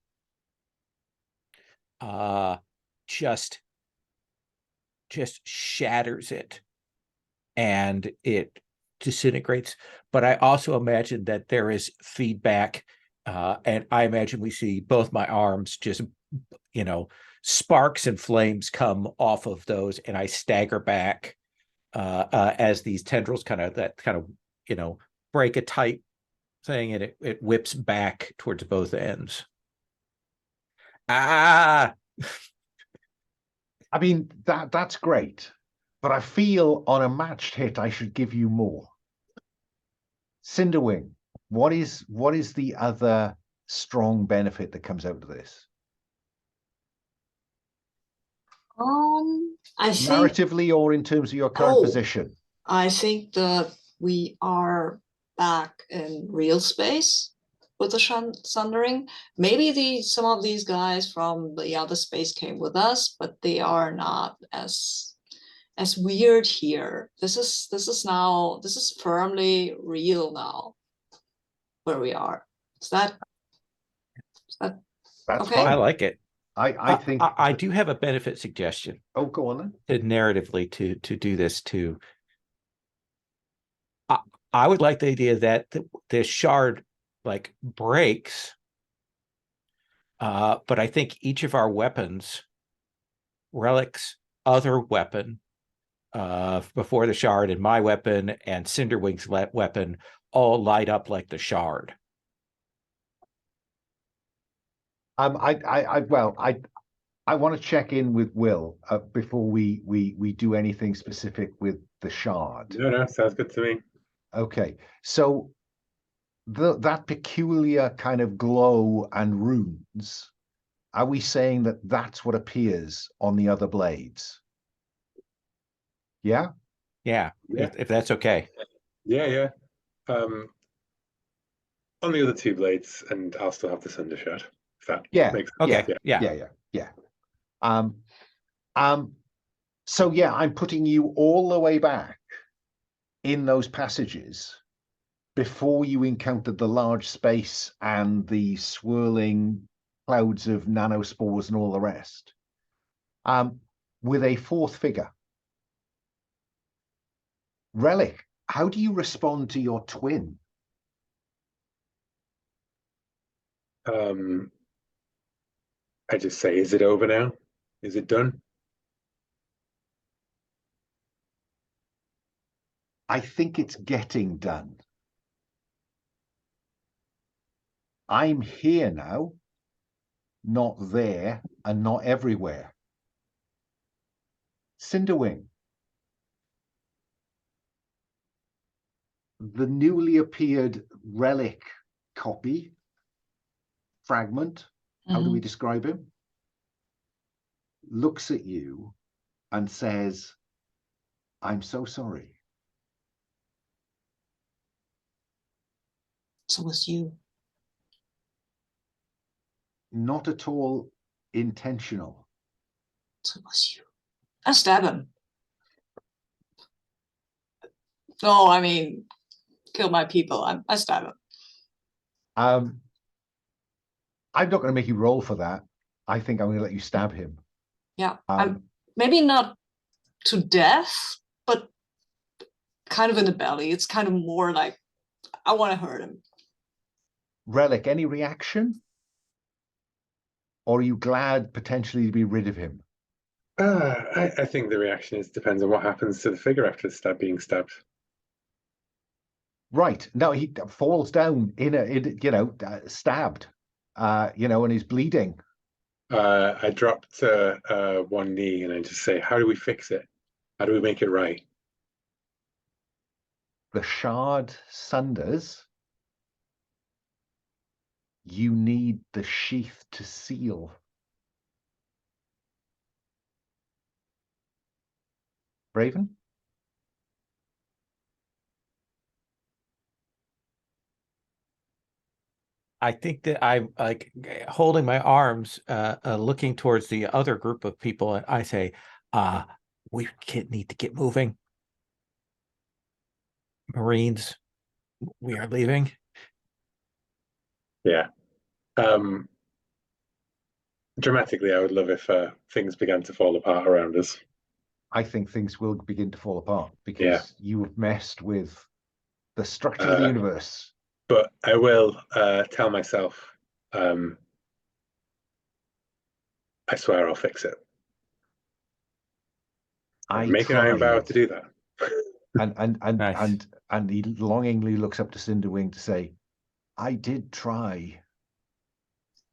just shatters it and it disintegrates. But I also imagine that there is feedback, and I imagine we see both my arms just, sparks and flames come off of those, and I stagger back as these tendrils kind of break a tight thing, and it whips back towards both ends. I mean, that's great, but I feel on a matched hit I should give you more. Cinderwing, what is the other strong benefit that comes out of this? I think narratively or in terms of your current position. I think that we are back in real space with the Sundering. Maybe some of these guys from the other space came with us, but they are not as weird here. This is firmly real now where we are. Is that that's okay? fine. I like it. I think I do have a benefit suggestion. Oh, go on then. Narratively to do this too. I would like the idea that the shard breaks, but I think each of our weapons, Relic's other weapon, before the shard, and my weapon and Cinderwing's weapon all light up like the shard. I want to check in with Will before we do anything specific with the shard. No, sounds good to me. Okay, so that peculiar kind of glow and runes, are we saying that that's what appears on the other blades? Yeah? Yeah, if that's okay. Yeah. On the other two blades, and I'll still have the Sunder Shard. If that makes sense. Okay. Yeah. So yeah, I'm putting you all the way back in those passages before you encountered the large space and the swirling clouds of nanospores and all the rest, with a fourth figure. Relic, how do you respond to your twin? I just say, is it over now? Is it done? I think it's getting done. I'm here now, not there, and not everywhere. Cinderwing. The newly appeared Relic copy, fragment, how do we describe him? Looks at you and says, I'm so sorry. So was you. Not at all intentional. So was you. I stab him. No, I mean, kill my people. I stab him. I'm not going to make you roll for that. I think I'm going to let you stab him. Yeah, maybe not to death, but kind of in the belly. It's kind of more like, I want to hurt him. Relic, any reaction? Or are you glad potentially to be rid of him? I think the reaction depends on what happens to the figure after being stabbed. Right. No, he falls down stabbed, and he's bleeding. I drop to one knee and I just say, how do we fix it? How do we make it right? The shard sunders. You need the sheath to seal. Raven? I think that I'm like holding my arms, looking towards the other group of people, and I say, we need to get moving. Marines, we are leaving. Yeah. Dramatically, I would love if things began to fall apart around us. I think things will begin to fall apart because you have messed with the structure of the universe. But I will tell myself, I swear I'll fix it. Make an iron vow to do that. And he longingly looks up to Cinderwing to say, I did try.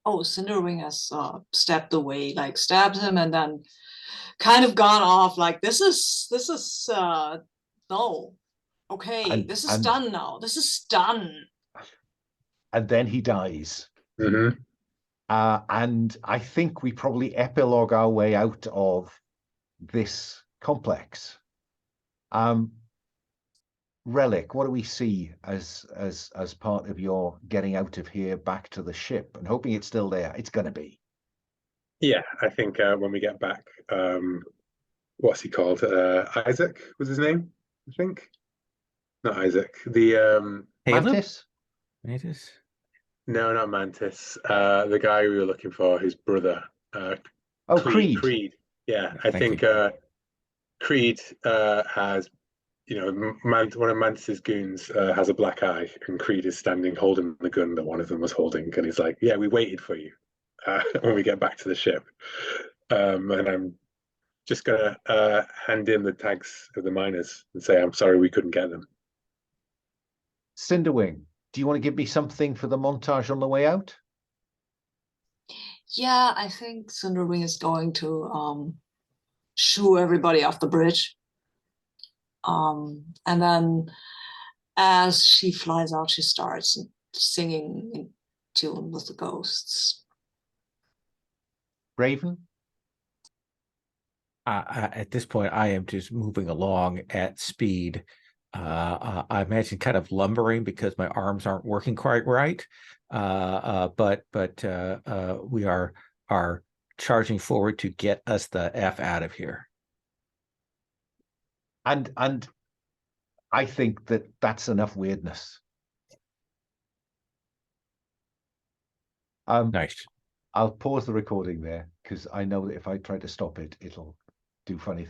Oh, Cinderwing has stepped away, like stabbed him and then kind of gone off like, this is no. Okay, this is done now. This is done. And then he dies. Mm-hmm. And I think we probably epilogue our way out of this complex. Relic, what do we see as part of your getting out of here back to the ship and hoping it's still there? It's going to be. Yeah, I think when we get back, what's he called? Isaac was his name, I think. Not Isaac. The Mantis? Mantis? No, not Mantis. The guy we were looking for, his brother. Creed. Creed. Yeah, I think Creed has, one of Mantis's goons has a black eye, and Creed is standing holding the gun that one of them was holding, and he's like, "Yeah, we waited for you when we get back to the ship." And I'm Just gonna hand in the tags of the miners and say, I'm sorry we couldn't get them. Cinderwing, do you want to give me something for the montage on the way out? Yeah, I think Cinderwing is going to shoo everybody off the bridge. And then as she flies out, she starts singing in tune with the ghosts. Raven? At this point, I am just moving along at speed. I imagine kind of lumbering because my arms aren't working quite right. But we are charging forward to get us the F out of here. And I think that that's enough weirdness. Nice. I'll pause the recording there because I know that if I try to stop it, it'll do funny